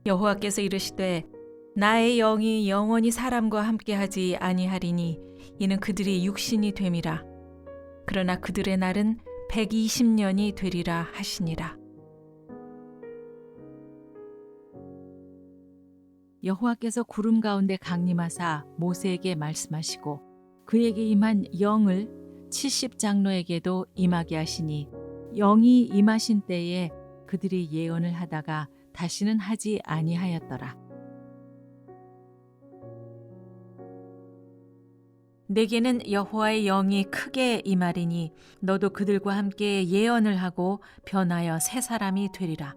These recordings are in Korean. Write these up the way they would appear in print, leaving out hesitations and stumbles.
여호와께서 이르시되 나의 영이 영원히 사람과 함께하지 아니하리니 이는 그들이 육신이 됨이라. 그러나 그들의 날은 120년이 되리라 하시니라. 여호와께서 구름 가운데 강림하사 모세에게 말씀하시고 그에게 임한 영을 70장로에게도 임하게 하시니 영이 임하신 때에 그들이 예언을 하다가 다시는 하지 아니하였더라. 내게는 여호와의 영이 크게 임하리니 너도 그들과 함께 예언을 하고 변하여 새 사람이 되리라.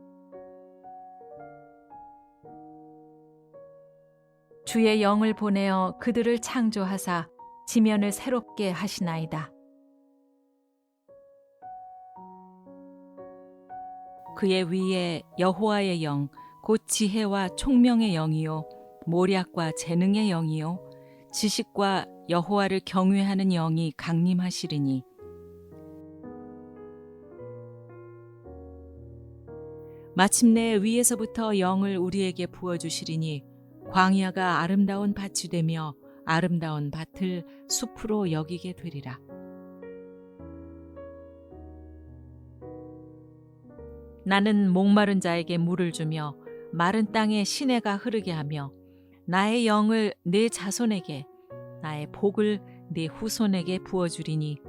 주의 영을 보내어 그들을 창조하사 지면을 새롭게 하시나이다. 그의 위에 여호와의 영, 곧 지혜와 총명의 영이요 모략과 재능의 영이요 지식과 여호와를 경외하는 영이 강림하시리니 마침내 위에서부터 영을 우리에게 부어주시리니 광야가 아름다운 밭이 되며 아름다운 밭을 숲으로 여기게 되리라. 나는 목마른 자에게 물을 주며 마른 땅에 시내가 흐르게 하며 나의 영을 내 자손에게 나의 복을 내 후손에게 부어주리니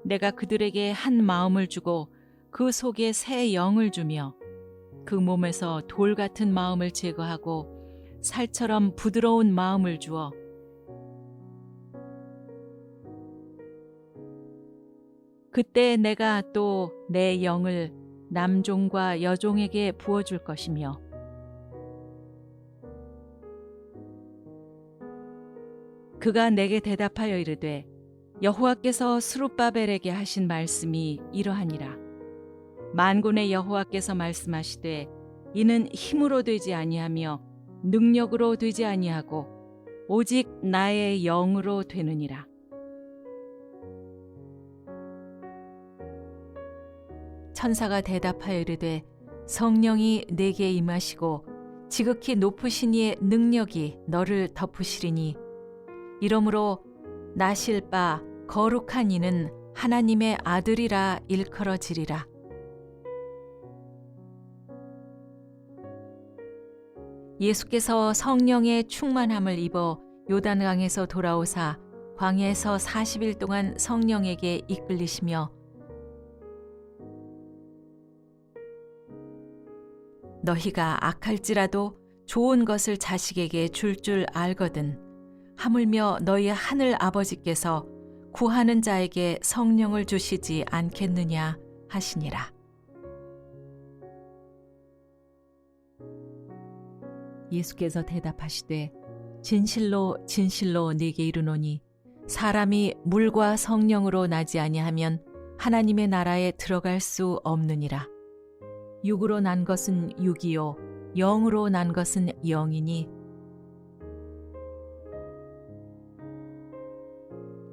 내가 그들에게 한 마음을 주고 그 속에 새 영을 주며 그 몸에서 돌 같은 마음을 제거하고 살처럼 부드러운 마음을 주어 그때 내가 또 내 영을 남종과 여종에게 부어줄 것이며 그가 내게 대답하여 이르되 여호와께서 스룹바벨에게 하신 말씀이 이러하니라. 만군의 여호와께서 말씀하시되 이는 힘으로 되지 아니하며 능력으로 되지 아니하고 오직 나의 영으로 되느니라. 천사가 대답하여 이르되 성령이 내게 임하시고 지극히 높으신 이의 능력이 너를 덮으시리니 이러므로 나실 바 거룩한 이는 하나님의 아들이라 일컬어지리라. 예수께서 성령의 충만함을 입어 요단강에서 돌아오사 광야에서 40일 동안 성령에게 이끌리시며 너희가 악할지라도 좋은 것을 자식에게 줄 줄 알거든 하물며 너희 하늘 아버지께서 구하는 자에게 성령을 주시지 않겠느냐 하시니라. 예수께서 대답하시되 진실로 진실로 네게 이르노니 사람이 물과 성령으로 나지 아니하면 하나님의 나라에 들어갈 수 없느니라. 육으로 난 것은 육이요 영으로 난 것은 영이니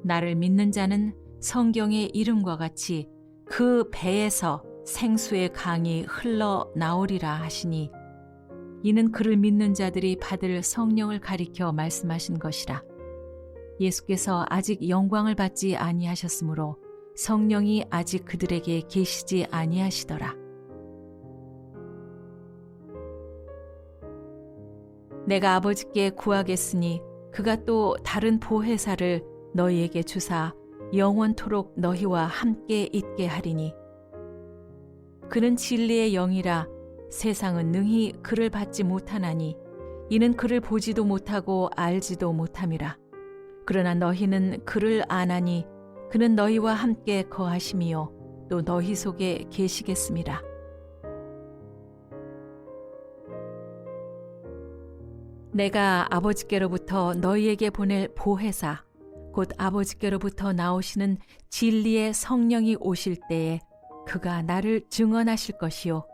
나를 믿는 자는 성경의 이름과 같이 그 배에서 생수의 강이 흘러 나오리라 하시니 이는 그를 믿는 자들이 받을 성령을 가리켜 말씀하신 것이라. 예수께서 아직 영광을 받지 아니하셨으므로 성령이 아직 그들에게 계시지 아니하시더라. 내가 아버지께 구하겠으니 그가 또 다른 보혜사를 너희에게 주사 영원토록 너희와 함께 있게 하리니 그는 진리의 영이라 세상은 능히 그를 받지 못하나니 이는 그를 보지도 못하고 알지도 못함이라. 그러나 너희는 그를 아나니 그는 너희와 함께 거하심이요 또 너희 속에 계시겠음이라. 내가 아버지께로부터 너희에게 보낼 보혜사 곧 아버지께로부터 나오시는 진리의 성령이 오실 때에 그가 나를 증언하실 것이요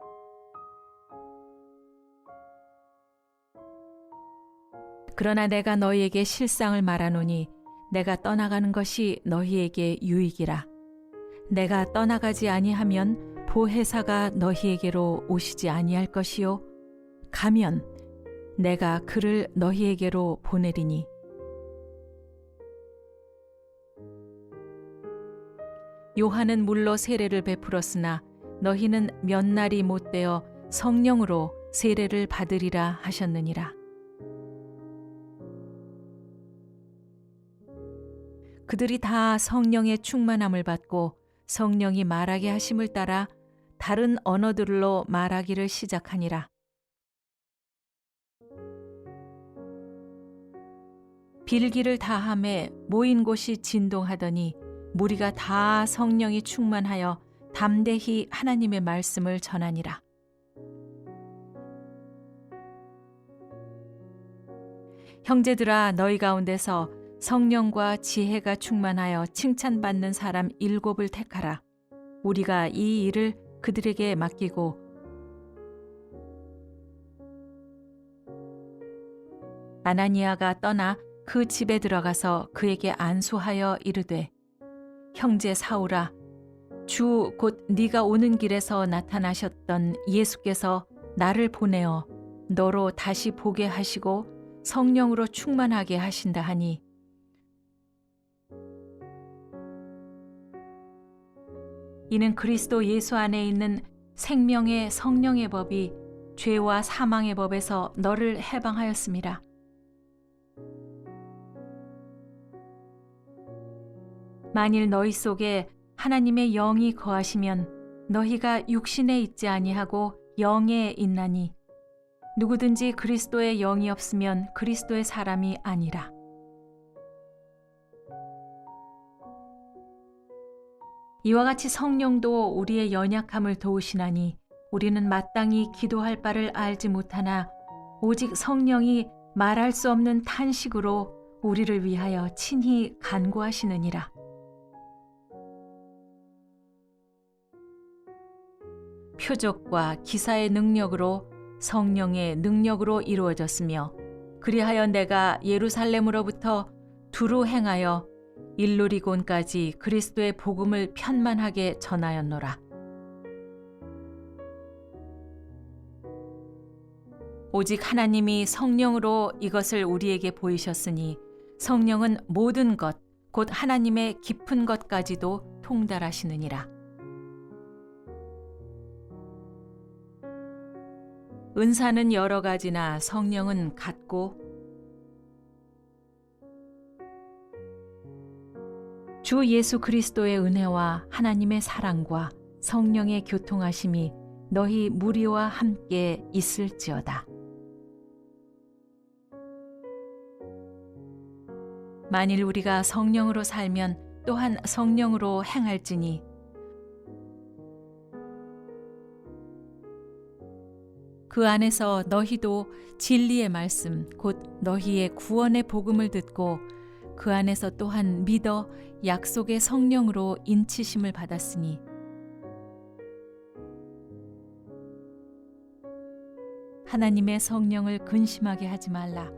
그러나 내가 너희에게 실상을 말하노니 내가 떠나가는 것이 너희에게 유익이라. 내가 떠나가지 아니하면 보혜사가 너희에게로 오시지 아니할 것이요 가면 내가 그를 너희에게로 보내리니 요한은 물로 세례를 베풀었으나 너희는 몇 날이 못되어 성령으로 세례를 받으리라 하셨느니라. 그들이 다 성령의 충만함을 받고 성령이 말하게 하심을 따라 다른 언어들로 말하기를 시작하니라. 빌기를 다함에 모인 곳이 진동하더니 무리가 다 성령이 충만하여 담대히 하나님의 말씀을 전하니라. 형제들아, 너희 가운데서 성령과 지혜가 충만하여 칭찬받는 사람 7을 택하라. 우리가 이 일을 그들에게 맡기고 아나니아가 떠나 그 집에 들어가서 그에게 안수하여 이르되 형제 사울아, 주 곧 네가 오는 길에서 나타나셨던 예수께서 나를 보내어 너로 다시 보게 하시고 성령으로 충만하게 하신다 하니 이는 그리스도 예수 안에 있는 생명의 성령의 법이 죄와 사망의 법에서 너를 해방하였음이라. 만일 너희 속에 하나님의 영이 거하시면 너희가 육신에 있지 아니하고 영에 있나니 누구든지 그리스도의 영이 없으면 그리스도의 사람이 아니라. 이와 같이 성령도 우리의 연약함을 도우시나니 우리는 마땅히 기도할 바를 알지 못하나 오직 성령이 말할 수 없는 탄식으로 우리를 위하여 친히 간구하시느니라. 표적과 기사의 능력으로 성령의 능력으로 이루어졌으며 그리하여 내가 예루살렘으로부터 두루 행하여 일루리곤까지 그리스도의 복음을 편만하게 전하였노라. 오직 하나님이 성령으로 이것을 우리에게 보이셨으니 성령은 모든 것, 곧 하나님의 깊은 것까지도 통달하시느니라. 은사는 여러 가지나 성령은 같고 주 예수 그리스도의 은혜와 하나님의 사랑과 성령의 교통하심이 너희 무리와 함께 있을지어다. 만일 우리가 성령으로 살면 또한 성령으로 행할지니 그 안에서 너희도 진리의 말씀 곧 너희의 구원의 복음을 듣고 그 안에서 또한 믿어 약속의 성령으로 인치심을 받았으니 하나님의 성령을 근심하게 하지 말라.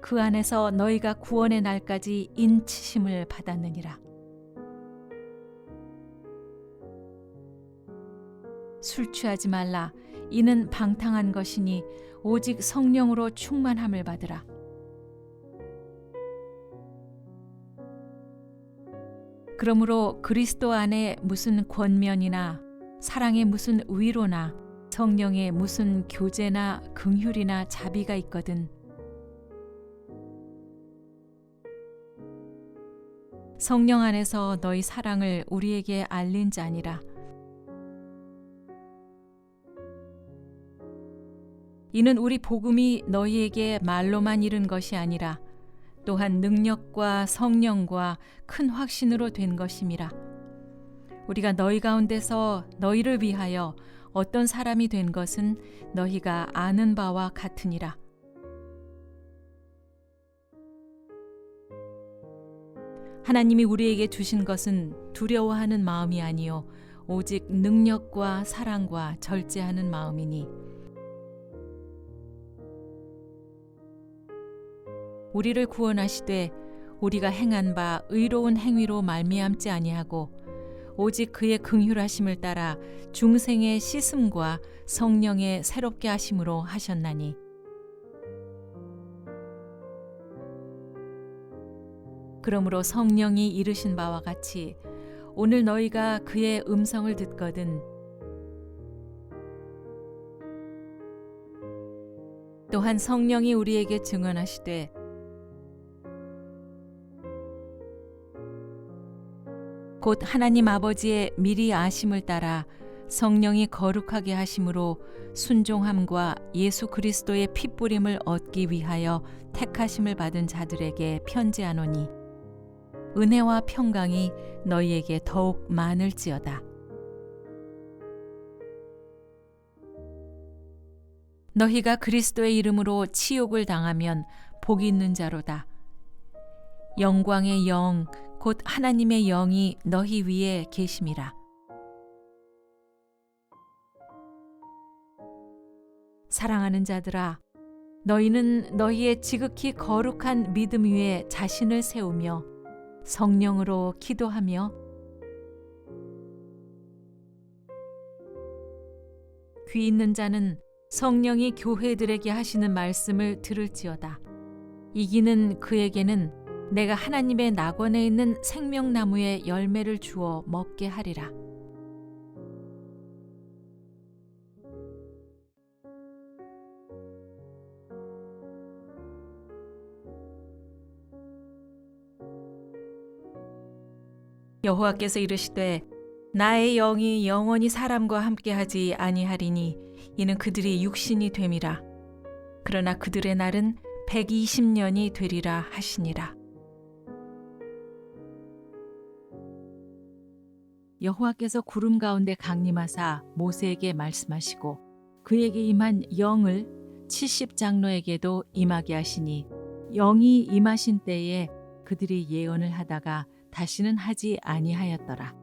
그 안에서 너희가 구원의 날까지 인치심을 받았느니라. 술 취하지 말라. 이는 방탕한 것이니 오직 성령으로 충만함을 받으라. 그러므로 그리스도 안에 무슨 권면이나 사랑의 무슨 위로나 성령의 무슨 교제나 긍휼이나 자비가 있거든 성령 안에서 너희 사랑을 우리에게 알린 자니라. 이는 우리 복음이 너희에게 말로만 이른 것이 아니라 또한 능력과 성령과 큰 확신으로 된 것임이라. 우리가 너희 가운데서 너희를 위하여 어떤 사람이 된 것은 너희가 아는 바와 같으니라. 하나님이 우리에게 주신 것은 두려워하는 마음이 아니요 오직 능력과 사랑과 절제하는 마음이니 우리를 구원하시되 우리가 행한 바 의로운 행위로 말미암지 아니하고 오직 그의 긍휼하심을 따라 중생의 씻음과 성령의 새롭게 하심으로 하셨나니 그러므로 성령이 이르신 바와 같이 오늘 너희가 그의 음성을 듣거든 또한 성령이 우리에게 증언하시되 곧 하나님 아버지의 미리 아심을 따라 성령이 거룩하게 하심으로 순종함과 예수 그리스도의 피뿌림을 얻기 위하여 택하심을 받은 자들에게 편지하노니 은혜와 평강이 너희에게 더욱 많을지어다. 너희가 그리스도의 이름으로 치욕을 당하면 복이 있는 자로다. 영광의 영 곧 하나님의 영이 너희 위에 계심이라. 사랑하는 자들아, 너희는 너희의 지극히 거룩한 믿음 위에 자신을 세우며 성령으로 기도하며 귀 있는 자는 성령이 교회들에게 하시는 말씀을 들을지어다. 이기는 그에게는 내가 하나님의 낙원에 있는 생명나무의 열매를 주어 먹게 하리라. 여호와께서 이르시되 나의 영이 영원히 사람과 함께하지 아니하리니 이는 그들이 육신이 됨이라. 그러나 그들의 날은 120년이 되리라 하시니라. 여호와께서 구름 가운데 강림하사 모세에게 말씀하시고 그에게 임한 영을 70장로에게도 임하게 하시니 영이 임하신 때에 그들이 예언을 하다가 다시는 하지 아니하였더라.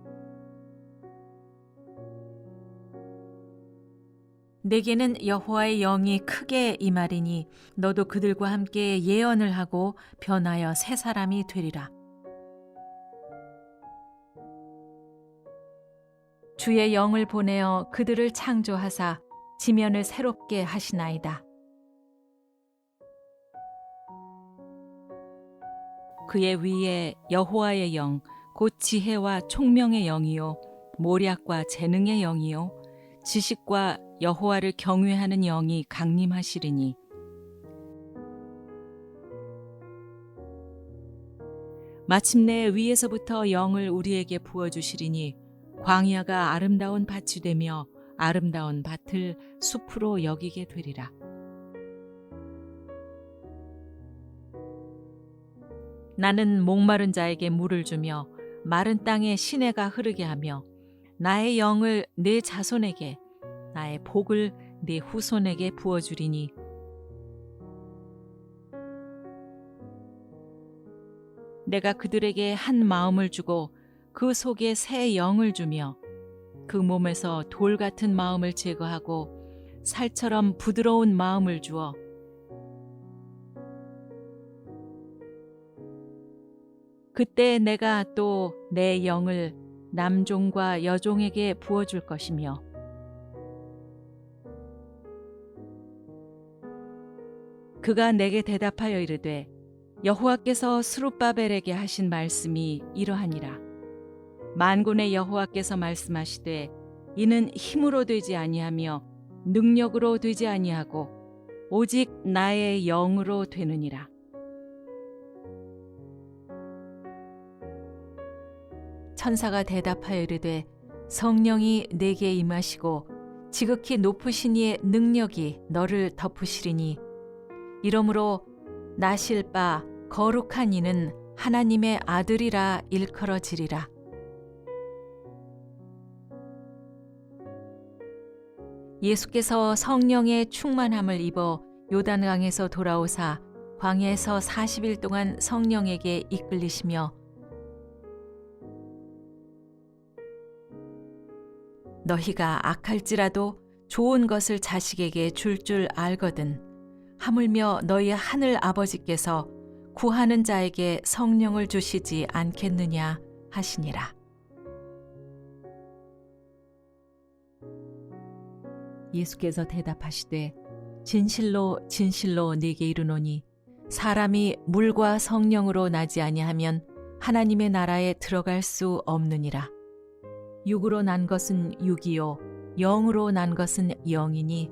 내게는 여호와의 영이 크게 임하리니 너도 그들과 함께 예언을 하고 변하여 새 사람이 되리라. 주의 영을 보내어 그들을 창조하사 지면을 새롭게 하시나이다. 그의 위에 여호와의 영, 곧 지혜와 총명의 영이요 모략과 재능의 영이요 지식과 여호와를 경외하는 영이 강림하시리니 마침내 위에서부터 영을 우리에게 부어주시리니 광야가 아름다운 밭이 되며 아름다운 밭을 숲으로 여기게 되리라. 나는 목마른 자에게 물을 주며 마른 땅에 시내가 흐르게 하며 나의 영을 내 자손에게 나의 복을 내 후손에게 부어주리니 내가 그들에게 한 마음을 주고 그 속에 새 영을 주며 그 몸에서 돌 같은 마음을 제거하고 살처럼 부드러운 마음을 주어 그때 내가 또 내 영을 남종과 여종에게 부어줄 것이며 그가 내게 대답하여 이르되 여호와께서 스룹바벨에게 하신 말씀이 이러하니라. 만군의 여호와께서 말씀하시되 이는 힘으로 되지 아니하며 능력으로 되지 아니하고 오직 나의 영으로 되느니라. 천사가 대답하여 이르되 성령이 내게 임하시고 지극히 높으신 이의 능력이 너를 덮으시리니 이러므로 나실 바 거룩한 이는 하나님의 아들이라 일컬어지리라. 예수께서 성령의 충만함을 입어 요단강에서 돌아오사 광야에서 40일 동안 성령에게 이끌리시며 너희가 악할지라도 좋은 것을 자식에게 줄 알거든 하물며 너희 하늘 아버지께서 구하는 자에게 성령을 주시지 않겠느냐 하시니라. 예수께서 대답하시되 진실로 진실로 네게 이르노니 사람이 물과 성령으로 나지 아니하면 하나님의 나라에 들어갈 수 없느니라. 육으로 난 것은 육이요 영으로 난 것은 영이니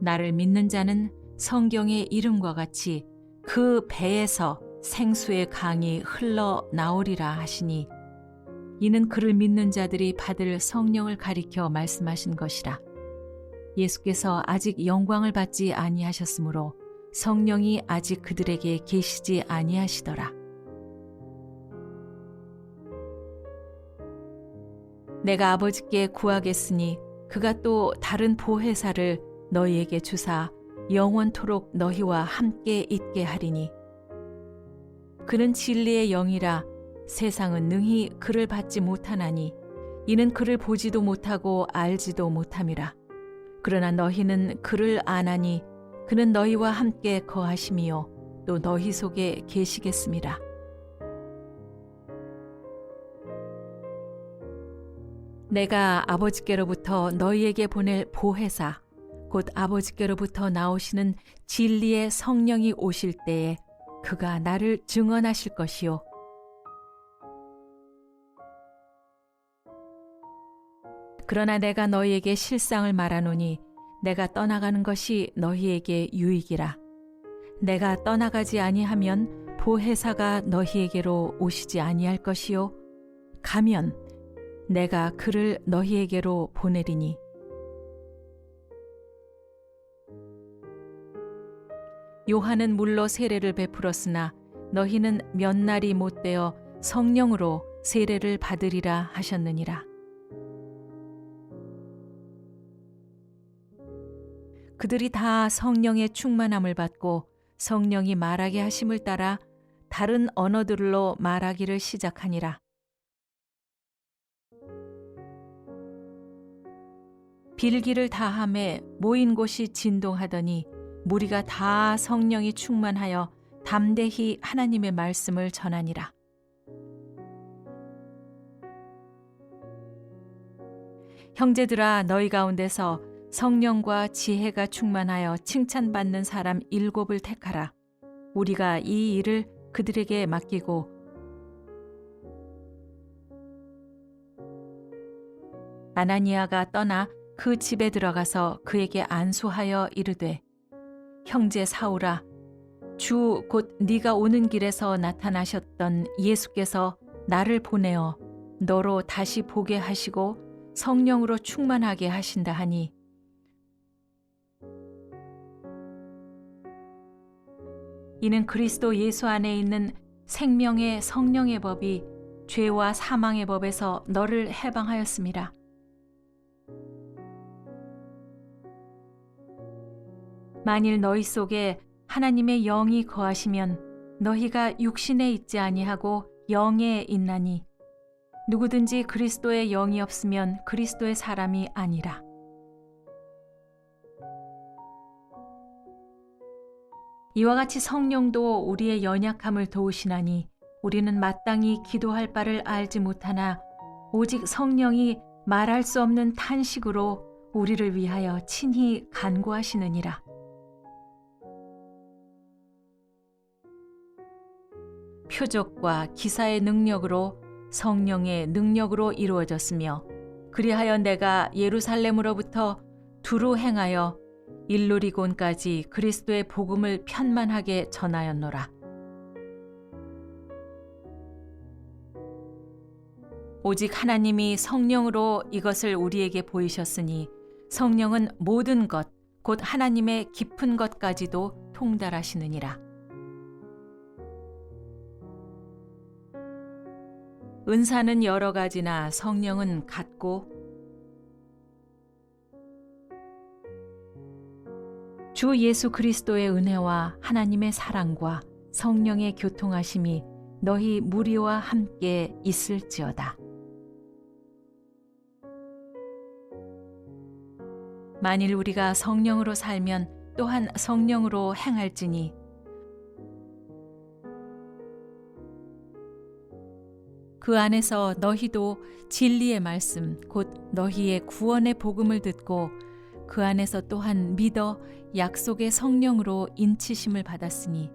나를 믿는 자는 성경의 이름과 같이 그 배에서 생수의 강이 흘러 나오리라 하시니 이는 그를 믿는 자들이 받을 성령을 가리켜 말씀하신 것이라. 예수께서 아직 영광을 받지 아니하셨으므로 성령이 아직 그들에게 계시지 아니하시더라. 내가 아버지께 구하겠으니 그가 또 다른 보혜사를 너희에게 주사 영원토록 너희와 함께 있게 하리니 그는 진리의 영이라 세상은 능히 그를 받지 못하나니 이는 그를 보지도 못하고 알지도 못함이라. 그러나 너희는 그를 아나니 그는 너희와 함께 거하심이요 또 너희 속에 계시겠음이라. 내가 아버지께로부터 너희에게 보낼 보혜사 곧 아버지께로부터 나오시는 진리의 성령이 오실 때에 그가 나를 증언하실 것이요 그러나 내가 너희에게 실상을 말하노니 내가 떠나가는 것이 너희에게 유익이라. 내가 떠나가지 아니하면 보혜사가 너희에게로 오시지 아니할 것이요 가면 내가 그를 너희에게로 보내리니 요한은 물로 세례를 베풀었으나 너희는 몇 날이 못되어 성령으로 세례를 받으리라 하셨느니라. 그들이 다 성령의 충만함을 받고 성령이 말하게 하심을 따라 다른 언어들로 말하기를 시작하니라. 빌기를 다함에 모인 곳이 진동하더니 무리가 다 성령이 충만하여 담대히 하나님의 말씀을 전하니라. 형제들아 너희 가운데서 성령과 지혜가 충만하여 칭찬받는 사람 7을 택하라. 우리가 이 일을 그들에게 맡기고 아나니아가 떠나 그 집에 들어가서 그에게 안수하여 이르되 형제 사울아 주 곧 네가 오는 길에서 나타나셨던 예수께서 나를 보내어 너로 다시 보게 하시고 성령으로 충만하게 하신다 하니 이는 그리스도 예수 안에 있는 생명의 성령의 법이 죄와 사망의 법에서 너를 해방하였음이라. 만일 너희 속에 하나님의 영이 거하시면 너희가 육신에 있지 아니하고 영에 있나니 누구든지 그리스도의 영이 없으면 그리스도의 사람이 아니라. 이와 같이 성령도 우리의 연약함을 도우시나니 우리는 마땅히 기도할 바를 알지 못하나 오직 성령이 말할 수 없는 탄식으로 우리를 위하여 친히 간구하시느니라. 표적과 기사의 능력으로 성령의 능력으로 이루어졌으며 그리하여 내가 예루살렘으로부터 두루 행하여 일루리곤까지 그리스도의 복음을 편만하게 전하였노라. 오직 하나님이 성령으로 이것을 우리에게 보이셨으니 성령은 모든 것, 곧 하나님의 깊은 것까지도 통달하시느니라. 은사는 여러 가지나 성령은 같고 주 예수 그리스도의 은혜와 하나님의 사랑과 성령의 교통하심이 너희 무리와 함께 있을지어다. 만일 우리가 성령으로 살면 또한 성령으로 행할지니 그 그 안에서 너희도 진리의 말씀 곧 너희의 구원의 복음을 듣고 그 안에서 또한 믿어 약속의 성령으로 인치심을 받았으니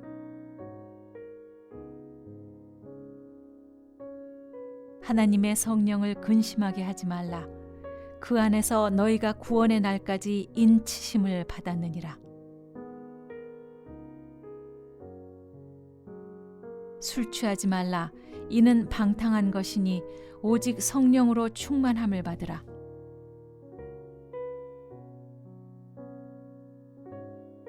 하나님의 성령을 근심하게 하지 말라. 그 안에서 너희가 구원의 날까지 인치심을 받았느니라. 술 취하지 말라. 이는 방탕한 것이니 오직 성령으로 충만함을 받으라.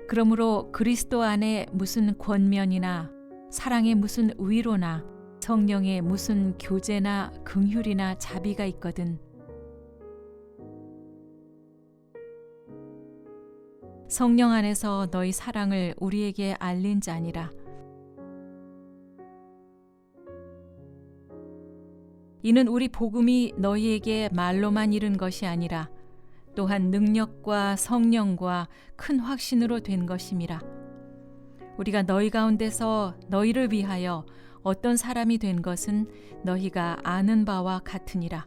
그러므로 그리스도 안에 무슨 권면이나 사랑의 무슨 위로나 성령의 무슨 교제나 긍휼이나 자비가 있거든 성령 안에서 너희 사랑을 우리에게 알린 자니라. 이는 우리 복음이 너희에게 말로만 이른 것이 아니라 또한 능력과 성령과 큰 확신으로 된 것임이라. 우리가 너희 가운데서 너희를 위하여 어떤 사람이 된 것은 너희가 아는 바와 같으니라.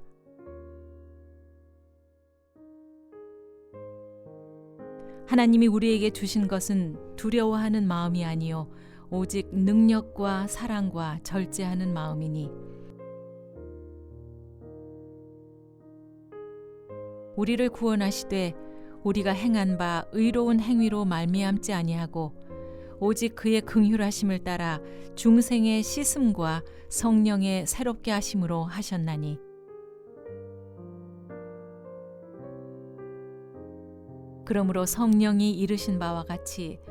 하나님이 우리에게 주신 것은 두려워하는 마음이 아니요 오직 능력과 사랑과 절제하는 마음이니 우리를 구원하시되 우리가 행한 바 의로운 행위로 말미암지 아니하고 오직 그의 긍휼하심을 따라 중생의 씻음과 성령의 새롭게 하심으로 하셨나니 그러므로 성령이 이르신 바와 같이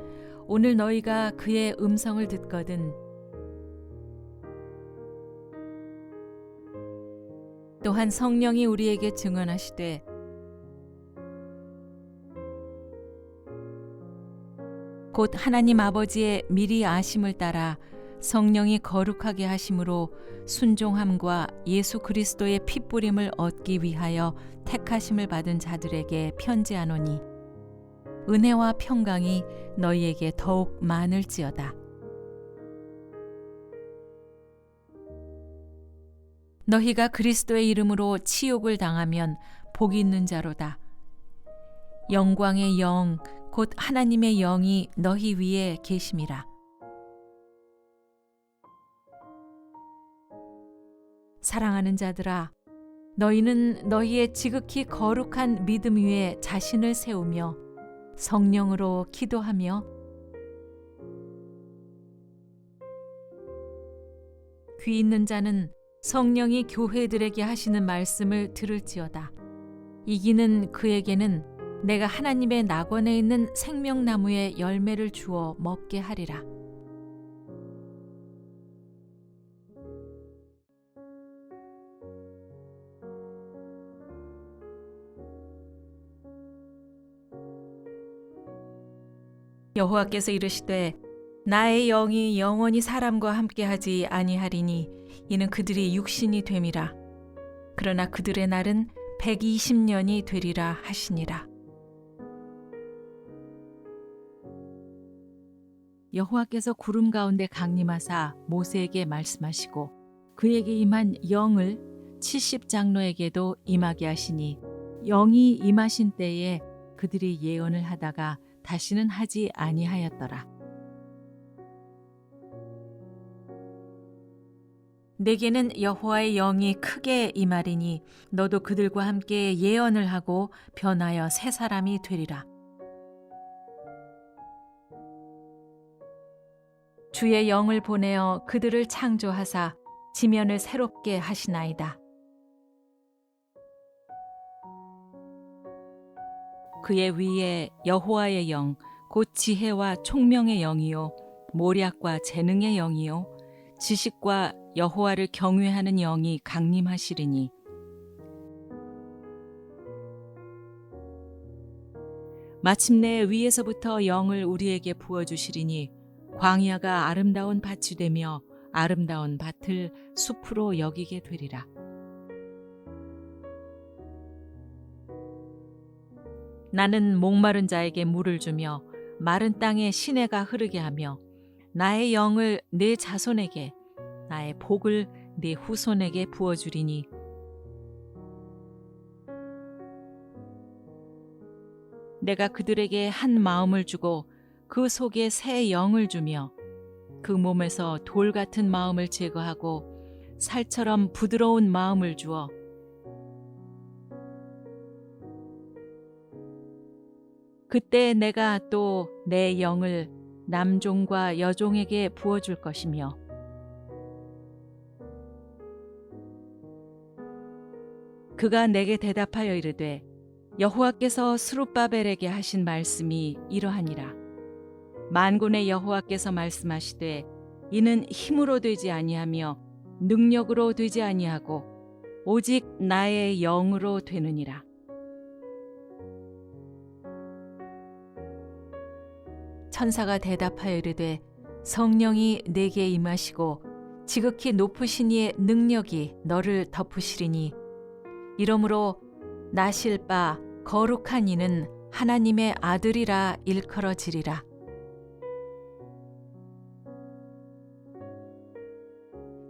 오늘 너희가 그의 음성을 듣거든 또한 성령이 우리에게 증언하시되 곧 하나님 아버지의 미리 아심을 따라 성령이 거룩하게 하심으로 순종함과 예수 그리스도의 핏부림을 얻기 위하여 택하심을 받은 자들에게 편지하노니 은혜와 평강이 너희에게 더욱 많을지어다. 너희가 그리스도의 이름으로 치욕을 당하면 복이 있는 자로다. 영광의 영 곧 하나님의 영이 너희 위에 계심이라. 사랑하는 자들아, 너희는 너희의 지극히 거룩한 믿음 위에 자신을 세우며 성령으로 기도하며 귀 있는 자는 성령이 교회들에게 하시는 말씀을 들을지어다. 이기는 그에게는 내가 하나님의 낙원에 있는 생명나무의 열매를 주어 먹게 하리라. 여호와께서 이르시되 나의 영이 영원히 사람과 함께하지 아니하리니 이는 그들이 육신이 됨이라. 그러나 그들의 날은 120년이 되리라 하시니라. 여호와께서 구름 가운데 강림하사 모세에게 말씀하시고 그에게 임한 영을 70장로에게도 임하게 하시니 영이 임하신 때에 그들이 예언을 하다가 다시는 하지 아니하였더라. 내게는 여호와의 영이 크게 임하리니 너도 그들과 함께 예언을 하고 변하여 새 사람이 되리라. 주의 영을 보내어 그들을 창조하사 지면을 새롭게 하시나이다. 그의 위에 여호와의 영, 곧 지혜와 총명의 영이요 모략과 재능의 영이요 지식과 여호와를 경외하는 영이 강림하시리니 마침내 위에서부터 영을 우리에게 부어주시리니 광야가 아름다운 밭이 되며 아름다운 밭을 숲으로 여기게 되리라. 나는 목마른 자에게 물을 주며 마른 땅에 시내가 흐르게 하며 나의 영을 내 자손에게 나의 복을 네 후손에게 부어주리니 내가 그들에게 한 마음을 주고 그 속에 새 영을 주며 그 몸에서 돌 같은 마음을 제거하고 살처럼 부드러운 마음을 주어 그때 내가 또 내 영을 남종과 여종에게 부어줄 것이며 그가 내게 대답하여 이르되 여호와께서 스룹바벨에게 하신 말씀이 이러하니라. 만군의 여호와께서 말씀하시되 이는 힘으로 되지 아니하며 능력으로 되지 아니하고 오직 나의 영으로 되느니라. 천사가 대답하여 이르되 성령이 내게 임하시고 지극히 높으신 이의 능력이 너를 덮으시리니 이러므로 나실 바 거룩한 이는 하나님의 아들이라 일컬어지리라.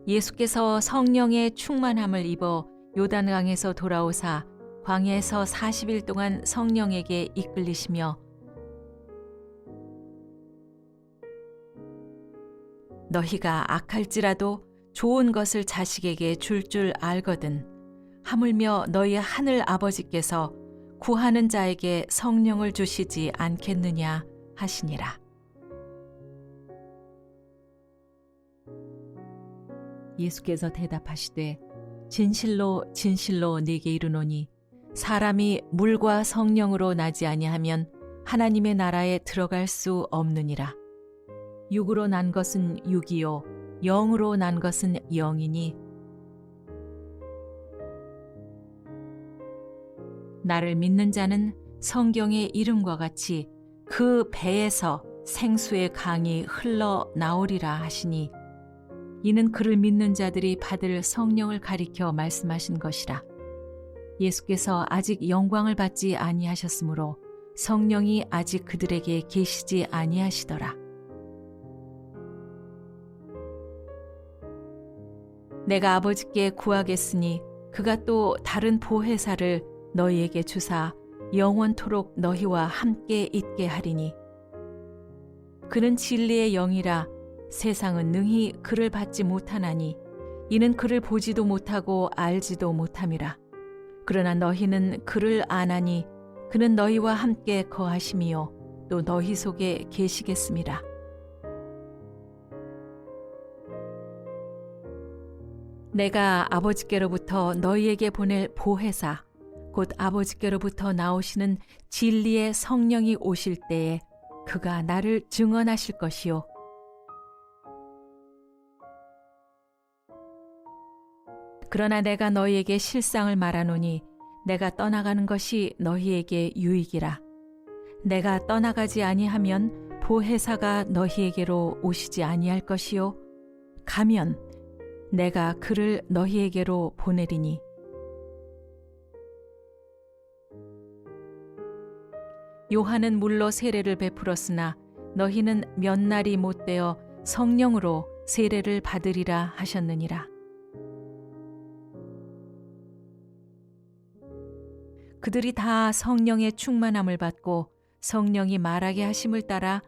예수께서 성령의 충만함을 입어 요단강에서 돌아오사 광야에서 40일 동안 성령에게 이끌리시며 너희가 악할지라도 좋은 것을 자식에게 줄 줄 알거든 하물며 너희 하늘 아버지께서 구하는 자에게 성령을 주시지 않겠느냐 하시니라. 예수께서 대답하시되 진실로 진실로 네게 이르노니 사람이 물과 성령으로 나지 아니하면 하나님의 나라에 들어갈 수 없느니라. 육으로 난 것은 육이요 영으로 난 것은 영이니 나를 믿는 자는 성경의 이름과 같이 그 배에서 생수의 강이 흘러 나오리라 하시니 이는 그를 믿는 자들이 받을 성령을 가리켜 말씀하신 것이라. 예수께서 아직 영광을 받지 아니하셨으므로 성령이 아직 그들에게 계시지 아니하시더라. 내가 아버지께 구하겠으니 그가 또 다른 보혜사를 너희에게 주사 영원토록 너희와 함께 있게 하리니 그는 진리의 영이라 세상은 능히 그를 받지 못하나니 이는 그를 보지도 못하고 알지도 못함이라. 그러나 너희는 그를 아나니 그는 너희와 함께 거하심이요 또 너희 속에 계시겠음이라. 내가 아버지께로부터 너희에게 보낼 보혜사 곧 아버지께로부터 나오시는 진리의 성령이 오실 때에 그가 나를 증언하실 것이요 그러나 내가 너희에게 실상을 말하노니 내가 떠나가는 것이 너희에게 유익이라. 내가 떠나가지 아니하면 보혜사가 너희에게로 오시지 아니할 것이요 가면 내가 그를 너희에게로 보내리니 요한은 물로 세례를 베풀었으나 너희는 몇 날이 못되어 성령으로 세례를 받으리라 하셨느니라. 그들이 다 성령의 충만함을 받고 성령이 말하게 하심을 따라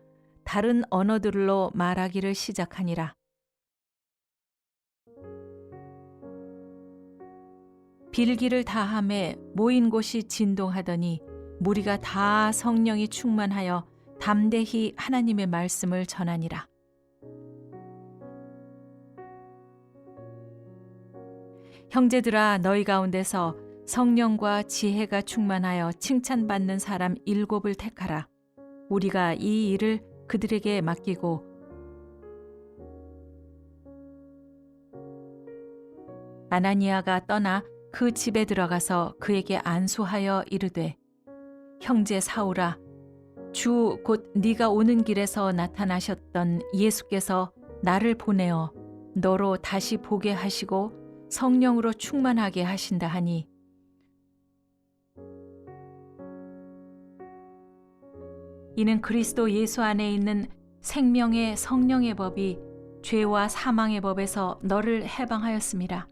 다른 언어들로 말하기를 시작하니라. 빌기를 다함에 모인 곳이 진동하더니 무리가 다 성령이 충만하여 담대히 하나님의 말씀을 전하니라. 형제들아 너희 가운데서 성령과 지혜가 충만하여 칭찬받는 사람 7을 택하라. 우리가 이 일을 그들에게 맡기고 아나니아가 떠나 그 집에 들어가서 그에게 안수하여 이르되 형제 사울아 주 곧 네가 오는 길에서 나타나셨던 예수께서 나를 보내어 너로 다시 보게 하시고 성령으로 충만하게 하신다 하니 이는 그리스도 예수 안에 있는 생명의 성령의 법이 죄와 사망의 법에서 너를 해방하였음이라.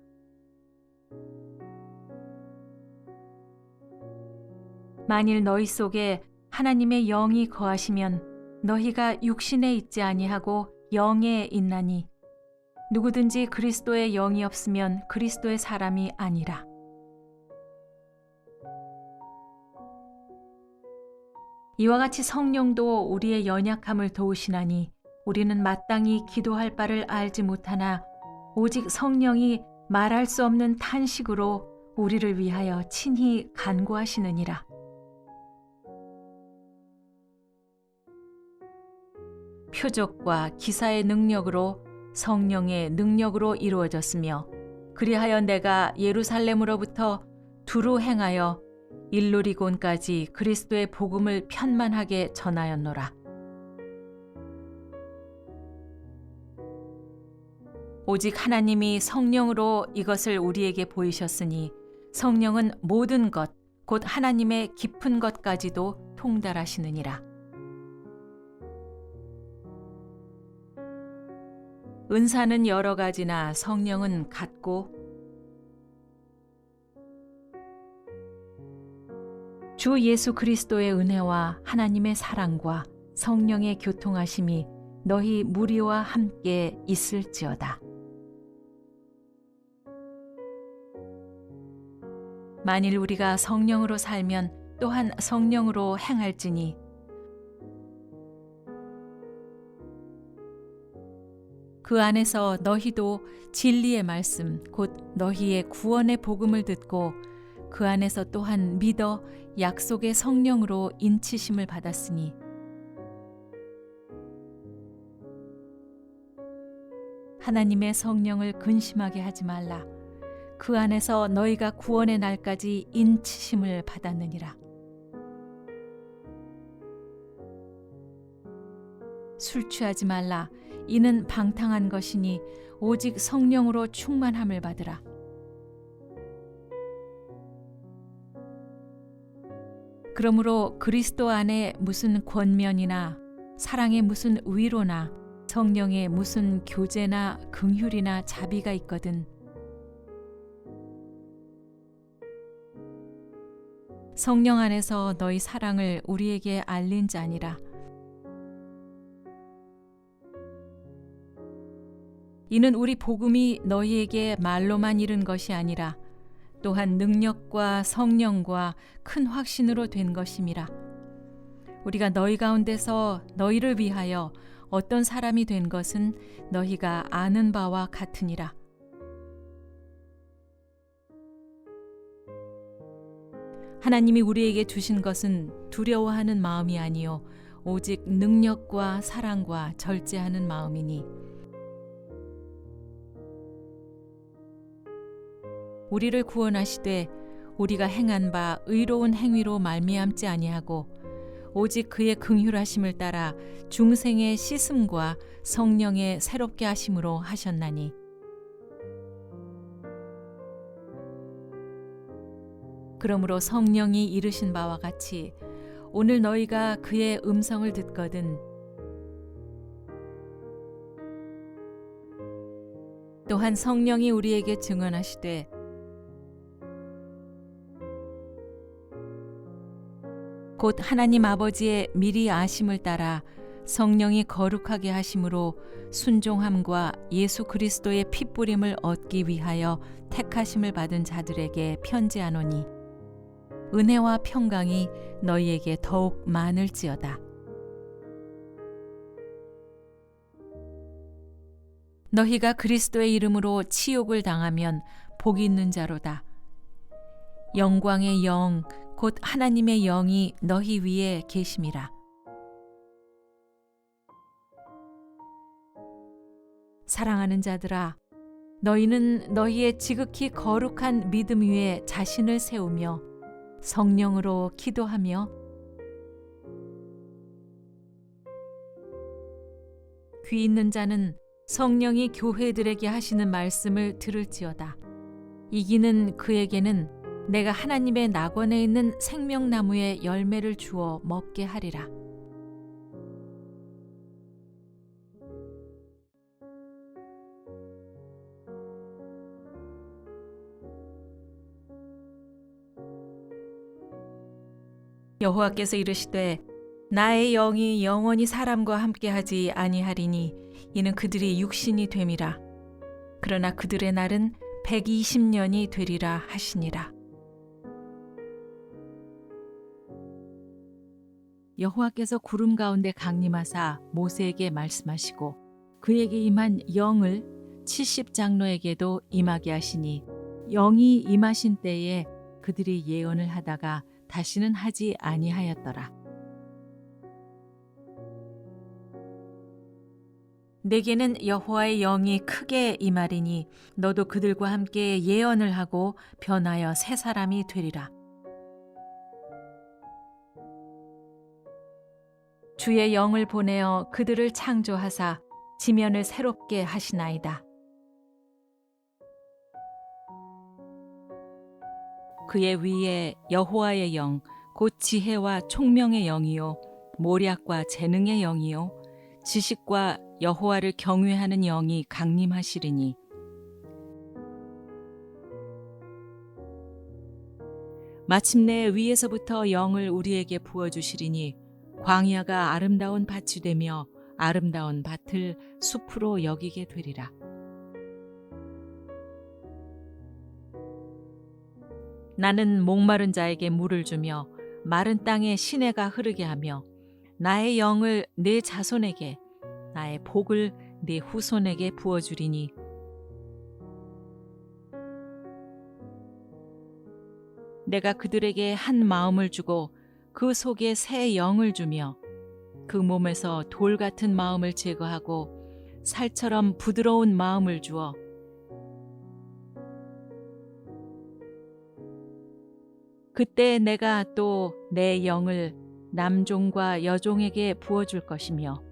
만일 너희 속에 하나님의 영이 거하시면 너희가 육신에 있지 아니하고 영에 있나니 누구든지 그리스도의 영이 없으면 그리스도의 사람이 아니라. 이와 같이 성령도 우리의 연약함을 도우시나니 우리는 마땅히 기도할 바를 알지 못하나 오직 성령이 말할 수 없는 탄식으로 우리를 위하여 친히 간구하시느니라. 표적과 기사의 능력으로 성령의 능력으로 이루어졌으며 그리하여 내가 예루살렘으로부터 두루 행하여 일루리곤까지 그리스도의 복음을 편만하게 전하였노라. 오직 하나님이 성령으로 이것을 우리에게 보이셨으니 성령은 모든 것, 곧 하나님의 깊은 것까지도 통달하시느니라. 은사는 여러 가지나 성령은 같고 주 예수 그리스도의 은혜와 하나님의 사랑과 성령의 교통하심이 너희 무리와 함께 있을지어다. 만일 우리가 성령으로 살면 또한 성령으로 행할지니 그 안에서 너희도 진리의 말씀 곧 너희의 구원의 복음을 듣고 그 안에서 또한 믿어 약속의 성령으로 인치심을 받았으니 하나님의 성령을 근심하게 하지 말라. 그 안에서 너희가 구원의 날까지 인치심을 받았느니라. 술 취하지 말라. 이는 방탕한 것이니 오직 성령으로 충만함을 받으라. 그러므로 그리스도 안에 무슨 권면이나 사랑의 무슨 위로나 성령의 무슨 교제나 긍휼이나 자비가 있거든 성령 안에서 너희 사랑을 우리에게 알린 자니라. 이는 우리 복음이 너희에게 말로만 이른 것이 아니라 또한 능력과 성령과 큰 확신으로 된 것임이라. 우리가 너희 가운데서 너희를 위하여 어떤 사람이 된 것은 너희가 아는 바와 같으니라. 하나님이 우리에게 주신 것은 두려워하는 마음이 아니요 오직 능력과 사랑과 절제하는 마음이니 우리를 구원하시되 우리가 행한 바 의로운 행위로 말미암지 아니하고 오직 그의 긍휼하심을 따라 중생의 씻음과 성령의 새롭게 하심으로 하셨나니 그러므로 성령이 이르신 바와 같이 오늘 너희가 그의 음성을 듣거든 또한 성령이 우리에게 증언하시되 곧 하나님 아버지의 미리 아심을 따라 성령이 거룩하게 하심으로 순종함과 예수 그리스도의 피뿌림을 얻기 위하여 택하심을 받은 자들에게 편지하노니 은혜와 평강이 너희에게 더욱 많을지어다. 너희가 그리스도의 이름으로 치욕을 당하면 복이 있는 자로다. 영광의 영 곧 하나님의 영이 너희 위에 계심이라. 사랑하는 자들아, 너희는 너희의 지극히 거룩한 믿음 위에 자신을 세우며 성령으로 기도하며 귀 있는 자는 성령이 교회들에게 하시는 말씀을 들을지어다. 이기는 그에게는 내가 하나님의 낙원에 있는 생명나무의 열매를 주어 먹게 하리라. 여호와께서 이르시되 나의 영이 영원히 사람과 함께하지 아니하리니 이는 그들이 육신이 됨이라. 그러나 그들의 날은 120년이 되리라 하시니라. 여호와께서 구름 가운데 강림하사 모세에게 말씀하시고 그에게 임한 영을 70장로에게도 임하게 하시니 영이 임하신 때에 그들이 예언을 하다가 다시는 하지 아니하였더라. 내게는 여호와의 영이 크게 임하리니 너도 그들과 함께 예언을 하고 변하여 새 사람이 되리라. 주의 영을 보내어 그들을 창조하사 지면을 새롭게 하시나이다. 그의 위에 여호와의 영, 곧 지혜와 총명의 영이요 모략과 재능의 영이요 지식과 여호와를 경외하는 영이 강림하시리니 마침내 위에서부터 영을 우리에게 부어주시리니 광야가 아름다운 밭이 되며 아름다운 밭을 숲으로 여기게 되리라. 나는 목마른 자에게 물을 주며 마른 땅에 시내가 흐르게 하며 나의 영을 내 자손에게 나의 복을 내 후손에게 부어주리니 내가 그들에게 한 마음을 주고 그 속에 새 영을 주며 그 몸에서 돌 같은 마음을 제거하고 살처럼 부드러운 마음을 주어 그때 내가 또 내 영을 남종과 여종에게 부어줄 것이며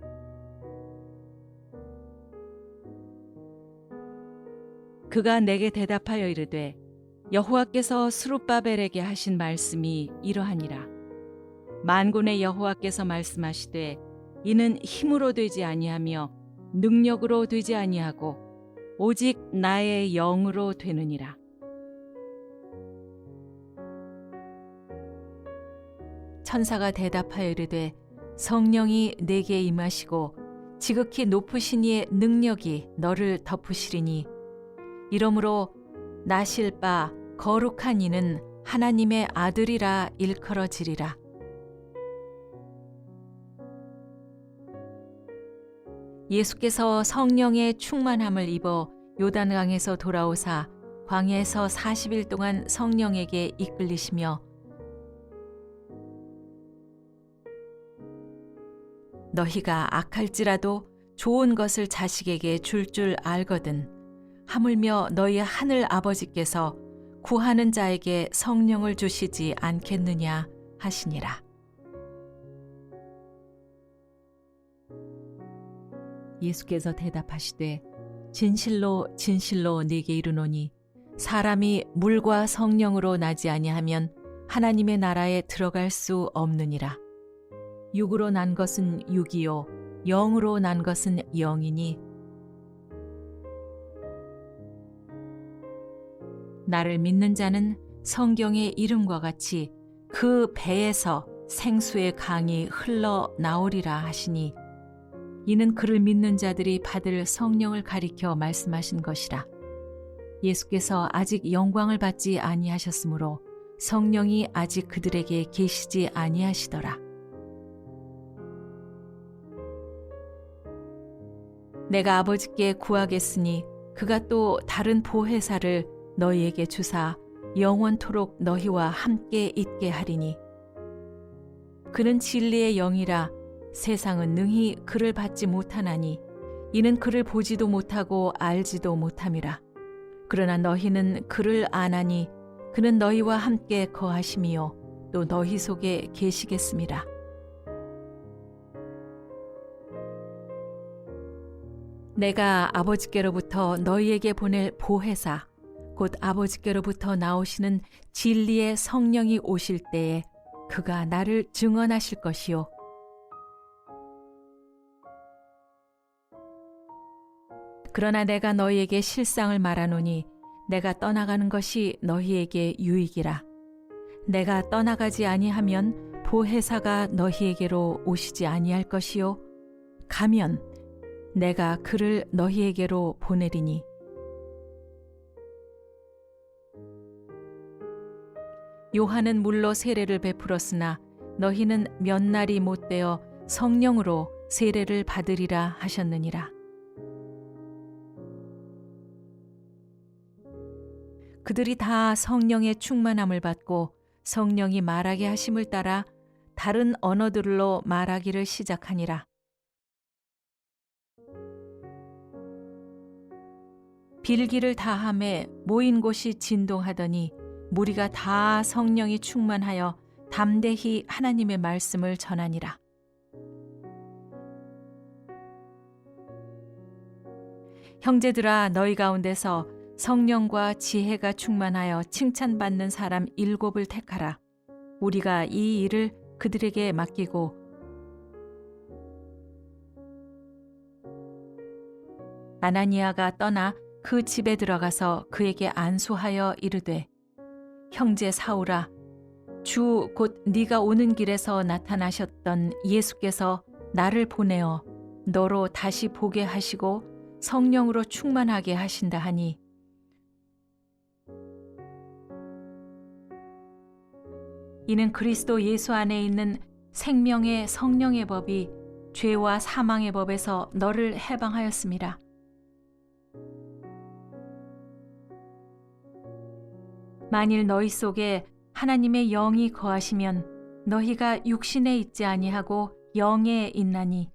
그가 내게 대답하여 이르되 여호와께서 스룹바벨에게 하신 말씀이 이러하니라. 만군의 여호와께서 말씀하시되 이는 힘으로 되지 아니하며 능력으로 되지 아니하고 오직 나의 영으로 되느니라. 천사가 대답하여 이르되 성령이 내게 임하시고 지극히 높으신 이의 능력이 너를 덮으시리니 이러므로 나실 바 거룩한 이는 하나님의 아들이라 일컬어지리라. 예수께서 성령의 충만함을 입어 요단강에서 돌아오사 광야에서 40일 동안 성령에게 이끌리시며 너희가 악할지라도 좋은 것을 자식에게 줄 알거든 하물며 너희 하늘 아버지께서 구하는 자에게 성령을 주시지 않겠느냐 하시니라. 예수께서 대답하시되 진실로 진실로 네게 이르노니 사람이 물과 성령으로 나지 아니하면 하나님의 나라에 들어갈 수 없느니라. 육으로 난 것은 육이요 영으로 난 것은 영이니 나를 믿는 자는 성경의 이름과 같이 그 배에서 생수의 강이 흘러 나오리라 하시니 이는 그를 믿는 자들이 받을 성령을 가리켜 말씀하신 것이라. 예수께서 아직 영광을 받지 아니하셨으므로 성령이 아직 그들에게 계시지 아니하시더라. 내가 아버지께 구하겠으니 그가 또 다른 보혜사를 너희에게 주사 영원토록 너희와 함께 있게 하리니 그는 진리의 영이라 세상은 능히 그를 받지 못하나니 이는 그를 보지도 못하고 알지도 못함이라. 그러나 너희는 그를 아나니 그는 너희와 함께 거하심이요 또 너희 속에 계시겠음이라. 내가 아버지께로부터 너희에게 보낼 보혜사 곧 아버지께로부터 나오시는 진리의 성령이 오실 때에 그가 나를 증언하실 것이요 그러나 내가 너희에게 실상을 말하노니 내가 떠나가는 것이 너희에게 유익이라. 내가 떠나가지 아니하면 보혜사가 너희에게로 오시지 아니할 것이요 가면 내가 그를 너희에게로 보내리니 요한은 물로 세례를 베풀었으나 너희는 몇 날이 못되어 성령으로 세례를 받으리라 하셨느니라. 그들이 다 성령의 충만함을 받고 성령이 말하게 하심을 따라 다른 언어들로 말하기를 시작하니라. 빌기를 다함에 모인 곳이 진동하더니 무리가 다 성령이 충만하여 담대히 하나님의 말씀을 전하니라. 형제들아, 너희 가운데서 성령과 지혜가 충만하여 칭찬받는 사람 7을 택하라. 우리가 이 일을 그들에게 맡기고 아나니아가 떠나 그 집에 들어가서 그에게 안수하여 이르되 형제 사울아, 주 곧 네가 오는 길에서 나타나셨던 예수께서 나를 보내어 너로 다시 보게 하시고 성령으로 충만하게 하신다 하니 이는 그리스도 예수 안에 있는 생명의 성령의 법이 죄와 사망의 법에서 너를 해방하였음이라. 만일 너희 속에 하나님의 영이 거하시면 너희가 육신에 있지 아니하고 영에 있나니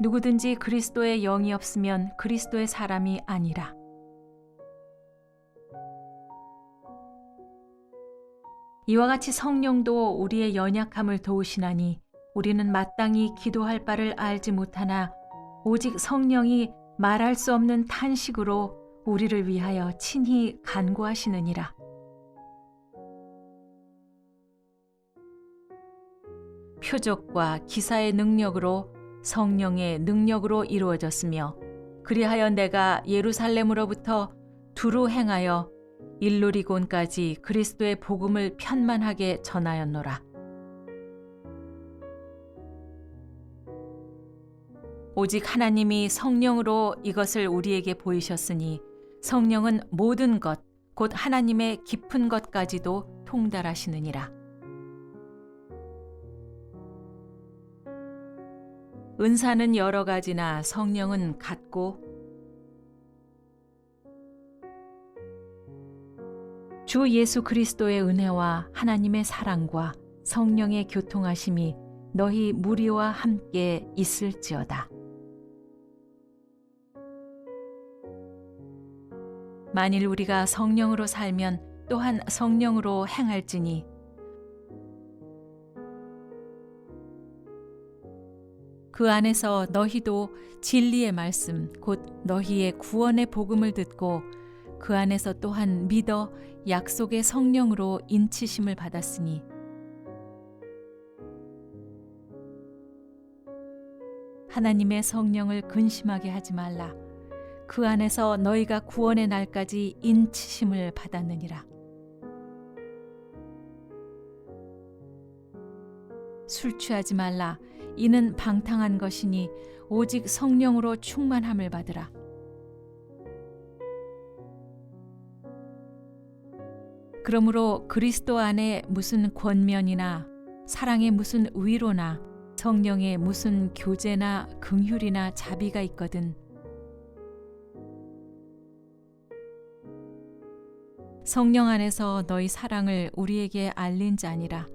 누구든지 그리스도의 영이 없으면 그리스도의 사람이 아니라. 이와 같이 성령도 우리의 연약함을 도우시나니 우리는 마땅히 기도할 바를 알지 못하나 오직 성령이 말할 수 없는 탄식으로 우리를 위하여 친히 간구하시느니라. 표적과 기사의 능력으로 성령의 능력으로 이루어졌으며 그리하여 내가 예루살렘으로부터 두루 행하여 일루리곤까지 그리스도의 복음을 편만하게 전하였노라. 오직 하나님이 성령으로 이것을 우리에게 보이셨으니 성령은 모든 것, 곧 하나님의 깊은 것까지도 통달하시느니라. 은사는 여러 가지나 성령은 같고 주 예수 그리스도의 은혜와 하나님의 사랑과 성령의 교통하심이 너희 무리와 함께 있을지어다. 만일 우리가 성령으로 살면 또한 성령으로 행할지니 그 안에서 너희도 진리의 말씀 곧 너희의 구원의 복음을 듣고 그 안에서 또한 믿어 약속의 성령으로 인치심을 받았으니 하나님의 성령을 근심하게 하지 말라. 그 안에서 너희가 구원의 날까지 인치심을 받았느니라. 술 취하지 말라. 이는 방탕한 것이니 오직 성령으로 충만함을 받으라. 그러므로 그리스도 안에 무슨 권면이나 사랑의 무슨 위로나 성령의 무슨 교제나 긍휼이나 자비가 있거든 성령 안에서 너희 사랑을 우리에게 알린 자니라.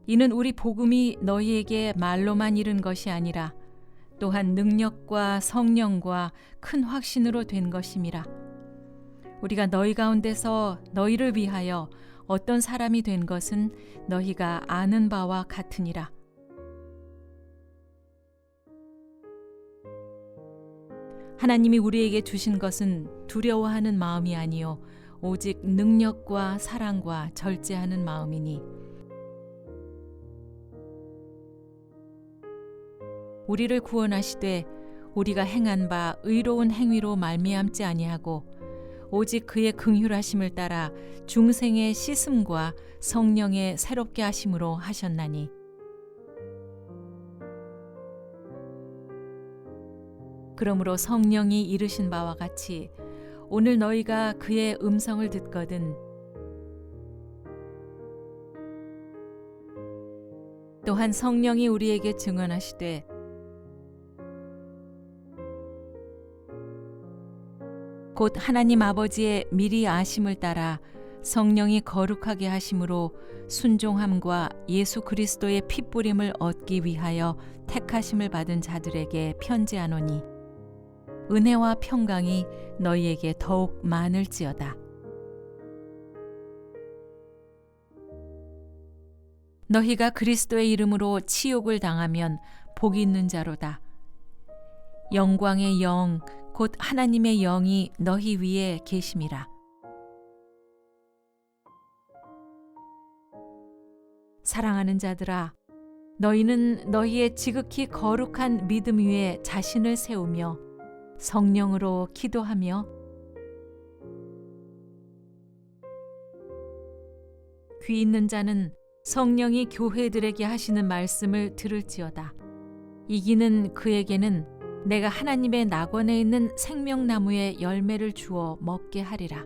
이는 우리 복음이 너희에게 말로만 이른 것이 아니라 또한 능력과 성령과 큰 확신으로 된 것임이라. 우리가 너희 가운데서 너희를 위하여 어떤 사람이 된 것은 너희가 아는 바와 같으니라. 하나님이 우리에게 주신 것은 두려워하는 마음이 아니요 오직 능력과 사랑과 절제하는 마음이니 우리를 구원하시되 우리가 행한 바 의로운 행위로 말미암지 아니하고 오직 그의 긍휼하심을 따라 중생의 씻음과 성령의 새롭게 하심으로 하셨나니 그러므로 성령이 이르신 바와 같이 오늘 너희가 그의 음성을 듣거든 또한 성령이 우리에게 증언하시되 곧 하나님 아버지의 미리 아심을 따라 성령이 거룩하게 하심으로 순종함과 예수 그리스도의 피뿌림을 얻기 위하여 택하심을 받은 자들에게 편지하노니 은혜와 평강이 너희에게 더욱 많을지어다. 너희가 그리스도의 이름으로 치욕을 당하면 복이 있는 자로다. 영광의 영 곧 하나님의 영이 너희 위에 계심이라. 사랑하는 자들아, 너희는 너희의 지극히 거룩한 믿음 위에 자신을 세우며 성령으로 기도하며 귀 있는 자는 성령이 교회들에게 하시는 말씀을 들을지어다. 이기는 그에게는 내가 하나님의 낙원에 있는 생명나무의 열매를 주어 먹게 하리라.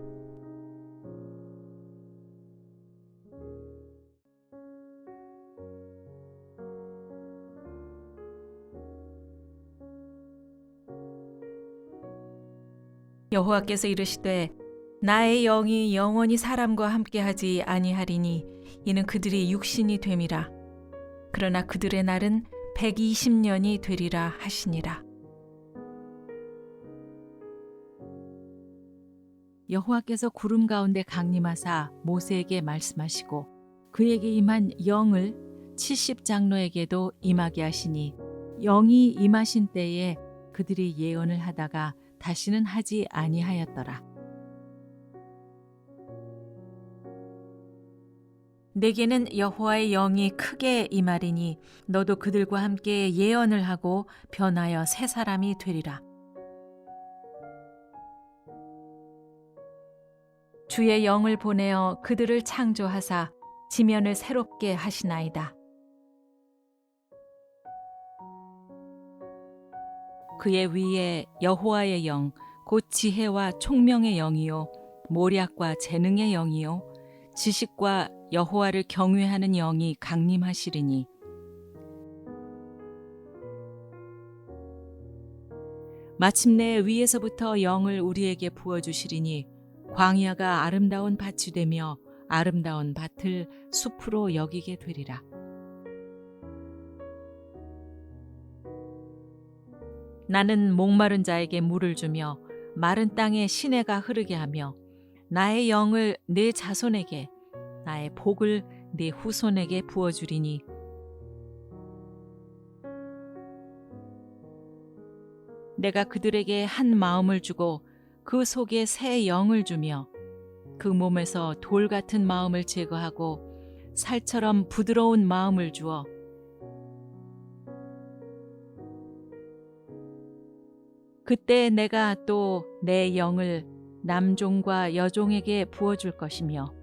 여호와께서 이르시되 나의 영이 영원히 사람과 함께하지 아니하리니 이는 그들이 육신이 됨이라. 그러나 그들의 날은 120년이 되리라 하시니라. 여호와께서 구름 가운데 강림하사 모세에게 말씀하시고 그에게 임한 영을 70장로에게도 임하게 하시니 영이 임하신 때에 그들이 예언을 하다가 다시는 하지 아니하였더라. 내게는 여호와의 영이 크게 임하리니 너도 그들과 함께 예언을 하고 변하여 새 사람이 되리라. 주의 영을 보내어 그들을 창조하사 지면을 새롭게 하시나이다. 그의 위에 여호와의 영, 곧 지혜와 총명의 영이요 모략과 재능의 영이요 지식과 여호와를 경외하는 영이 강림하시리니 마침내 위에서부터 영을 우리에게 부어주시리니 광야가 아름다운 밭이 되며 아름다운 밭을 숲으로 여기게 되리라. 나는 목마른 자에게 물을 주며 마른 땅에 시내가 흐르게 하며 나의 영을 내 자손에게 나의 복을 내 후손에게 부어주리니 내가 그들에게 한 마음을 주고 그 속에 새 영을 주며 그 몸에서 돌 같은 마음을 제거하고 살처럼 부드러운 마음을 주어 그때 내가 또 내 영을 남종과 여종에게 부어줄 것이며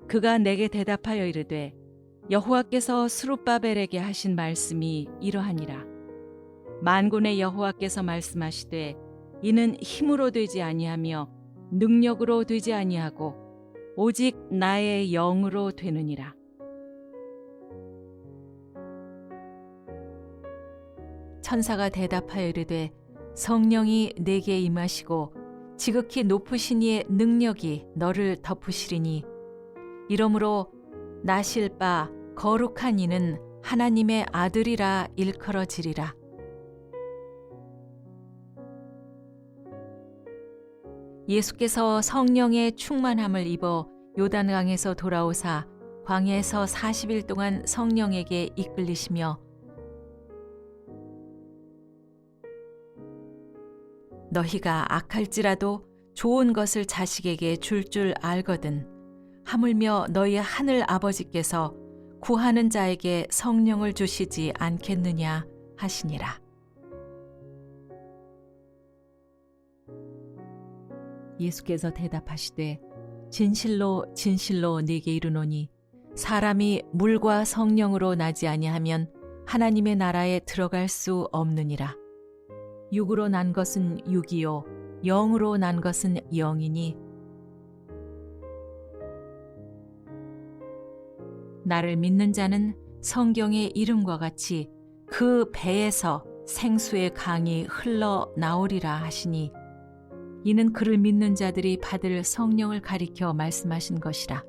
그가 내게 대답하여 이르되 여호와께서 스룹바벨에게 하신 말씀이 이러하니라. 만군의 여호와께서 말씀하시되 이는 힘으로 되지 아니하며 능력으로 되지 아니하고 오직 나의 영으로 되느니라. 천사가 대답하여 이르되 성령이 내게 임하시고 지극히 높으신 이의 능력이 너를 덮으시리니 이러므로 나실 바 거룩한 이는 하나님의 아들이라 일컬어지리라. 예수께서 성령의 충만함을 입어 요단강에서 돌아오사 광야에서 40일 동안 성령에게 이끌리시며 너희가 악할지라도 좋은 것을 자식에게 줄 알거든 하물며 너희 하늘 아버지께서 구하는 자에게 성령을 주시지 않겠느냐 하시니라. 예수께서 대답하시되 진실로 진실로 네게 이르노니 사람이 물과 성령으로 나지 아니하면 하나님의 나라에 들어갈 수 없느니라. 육으로 난 것은 육이요 영으로 난 것은 영이니 나를 믿는 자는 성경의 이름과 같이 그 배에서 생수의 강이 흘러 나오리라 하시니 이는 그를 믿는 자들이 받을 성령을 가리켜 말씀하신 것이라.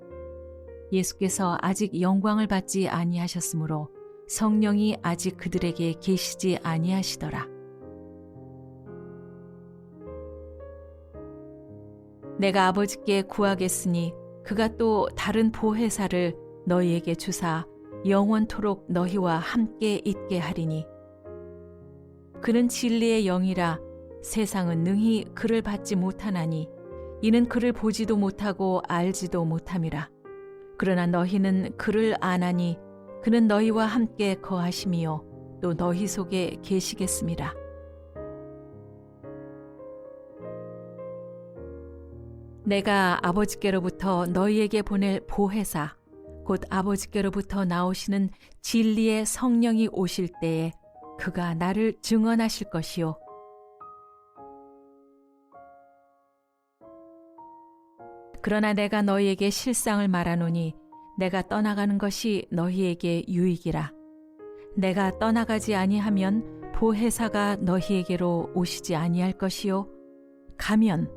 예수께서 아직 영광을 받지 아니하셨으므로 성령이 아직 그들에게 계시지 아니하시더라. 내가 아버지께 구하겠으니 그가 또 다른 보혜사를 너희에게 주사 영원토록 너희와 함께 있게 하리니 그는 진리의 영이라 세상은 능히 그를 받지 못하나니 이는 그를 보지도 못하고 알지도 못함이라. 그러나 너희는 그를 아나니 그는 너희와 함께 거하심이요 또 너희 속에 계시겠음이라. 내가 아버지께로부터 너희에게 보낼 보혜사 곧 아버지께로부터 나오시는 진리의 성령이 오실 때에 그가 나를 증언하실 것이요 그러나 내가 너희에게 실상을 말하노니 내가 떠나가는 것이 너희에게 유익이라. 내가 떠나가지 아니하면 보혜사가 너희에게로 오시지 아니할 것이요 가면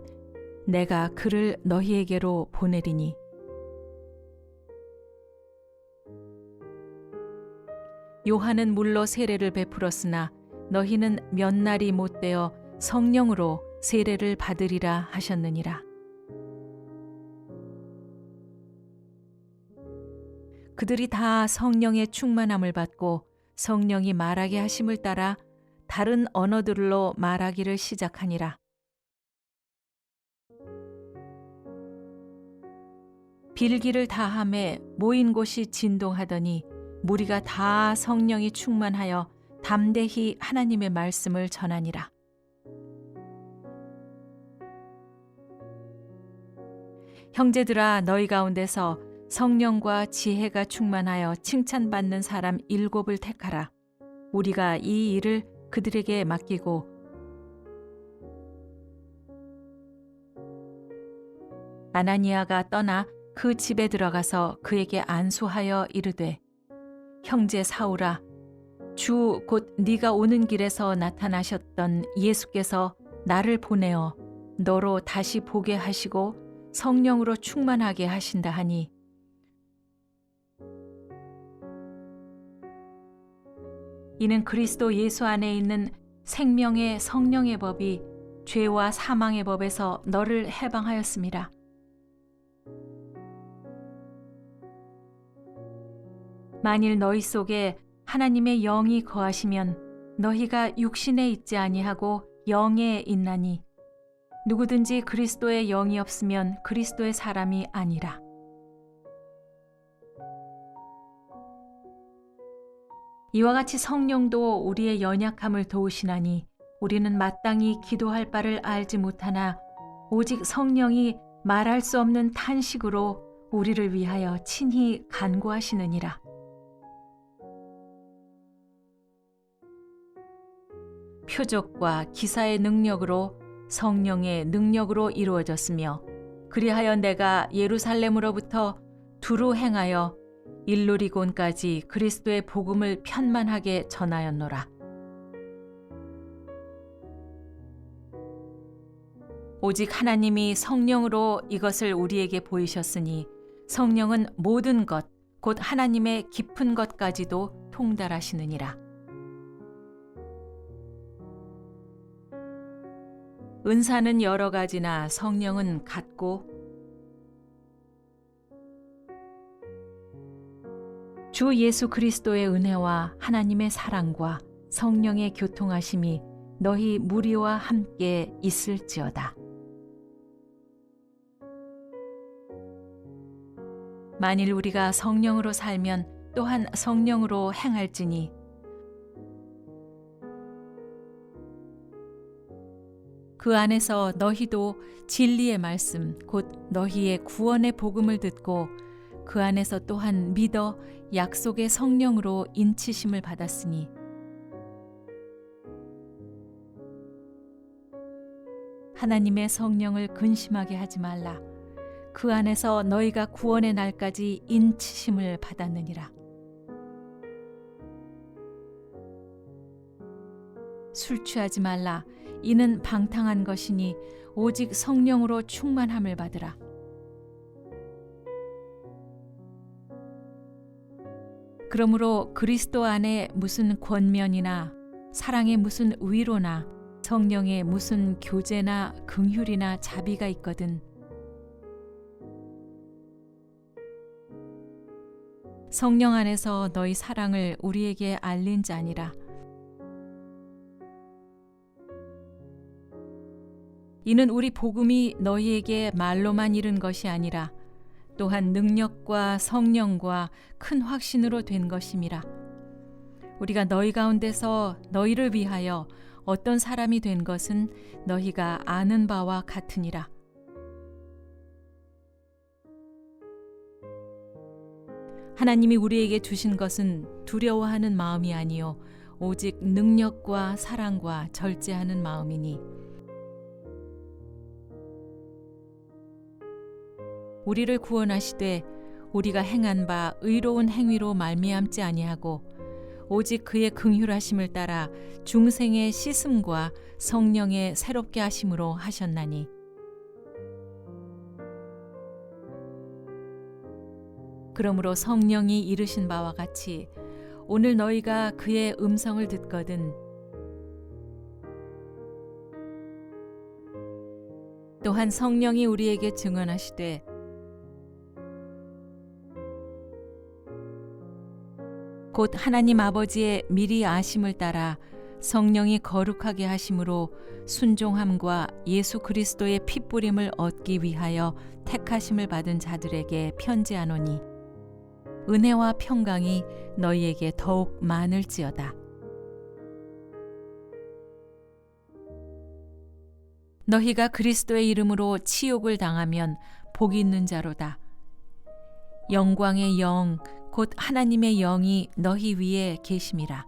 내가 그를 너희에게로 보내리니 요한은 물로 세례를 베풀었으나 너희는 몇 날이 못되어 성령으로 세례를 받으리라 하셨느니라. 그들이 다 성령의 충만함을 받고 성령이 말하게 하심을 따라 다른 언어들로 말하기를 시작하니라. 빌기를 다함에 모인 곳이 진동하더니 무리가 다 성령이 충만하여 담대히 하나님의 말씀을 전하니라. 형제들아 너희 가운데서 성령과 지혜가 충만하여 칭찬받는 사람 7을 택하라. 우리가 이 일을 그들에게 맡기고 아나니아가 떠나 그 집에 들어가서 그에게 안수하여 이르되 형제 사울아 주 곧 네가 오는 길에서 나타나셨던 예수께서 나를 보내어 너로 다시 보게 하시고 성령으로 충만하게 하신다 하니 이는 그리스도 예수 안에 있는 생명의 성령의 법이 죄와 사망의 법에서 너를 해방하였음이라. 만일 너희 속에 하나님의 영이 거하시면 너희가 육신에 있지 아니하고 영에 있나니 누구든지 그리스도의 영이 없으면 그리스도의 사람이 아니라. 이와 같이 성령도 우리의 연약함을 도우시나니 우리는 마땅히 기도할 바를 알지 못하나 오직 성령이 말할 수 없는 탄식으로 우리를 위하여 친히 간구하시느니라. 표적과 기사의 능력으로 성령의 능력으로 이루어졌으며 그리하여 내가 예루살렘으로부터 두루 행하여 일루리곤까지 그리스도의 복음을 편만하게 전하였노라. 오직 하나님이 성령으로 이것을 우리에게 보이셨으니 성령은 모든 것, 곧 하나님의 깊은 것까지도 통달하시느니라. 은사는 여러 가지나 성령은 같고 주 예수 그리스도의 은혜와 하나님의 사랑과 성령의 교통하심이 너희 무리와 함께 있을지어다. 만일 우리가 성령으로 살면 또한 성령으로 행할지니 그 안에서 너희도 진리의 말씀 곧 너희의 구원의 복음을 듣고 그 안에서 또한 믿어 약속의 성령으로 인치심을 받았으니 하나님의 성령을 근심하게 하지 말라. 그 안에서 너희가 구원의 날까지 인치심을 받았느니라. 술 취하지 말라. 이는 방탕한 것이니 오직 성령으로 충만함을 받으라. 그러므로 그리스도 안에 무슨 권면이나 사랑의 무슨 위로나 성령의 무슨 교제나 긍휼이나 자비가 있거든 성령 안에서 너희 사랑을 우리에게 알린 자니라. 이는 우리 복음이 너희에게 말로만 이른 것이 아니라 또한 능력과 성령과 큰 확신으로 된 것임이라. 우리가 너희 가운데서 너희를 위하여 어떤 사람이 된 것은 너희가 아는 바와 같으니라. 하나님이 우리에게 주신 것은 두려워하는 마음이 아니요 오직 능력과 사랑과 절제하는 마음이니 우리를 구원하시되 우리가 행한 바 의로운 행위로 말미암지 아니하고 오직 그의 긍휼하심을 따라 중생의 씻음과 성령의 새롭게 하심으로 하셨나니 그러므로 성령이 이르신 바와 같이 오늘 너희가 그의 음성을 듣거든 또한 성령이 우리에게 증언하시되 곧 하나님 아버지의 미리 아심을 따라 성령이 거룩하게 하심으로 순종함과 예수 그리스도의 피뿌림을 얻기 위하여 택하심을 받은 자들에게 편지하노니 은혜와 평강이 너희에게 더욱 많을지어다. 너희가 그리스도의 이름으로 치욕을 당하면 복이 있는 자로다. 영광의 영 곧 하나님의 영이 너희 위에 계심이라.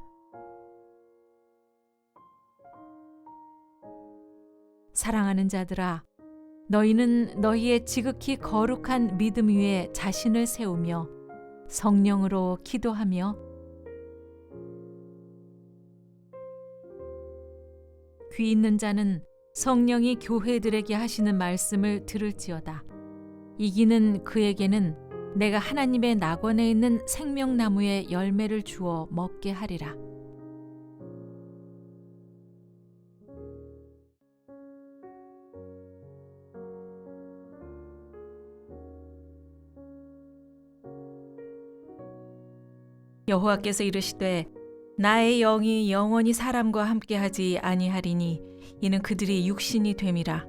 사랑하는 자들아, 너희는 너희의 지극히 거룩한 믿음 위에 자신을 세우며 성령으로 기도하며 귀 있는 자는 성령이 교회들에게 하시는 말씀을 들을지어다. 이기는 그에게는 내가 하나님의 낙원에 있는 생명나무의 열매를 주어 먹게 하리라. 여호와께서 이르시되 나의 영이 영원히 사람과 함께하지 아니하리니 이는 그들이 육신이 됨이라.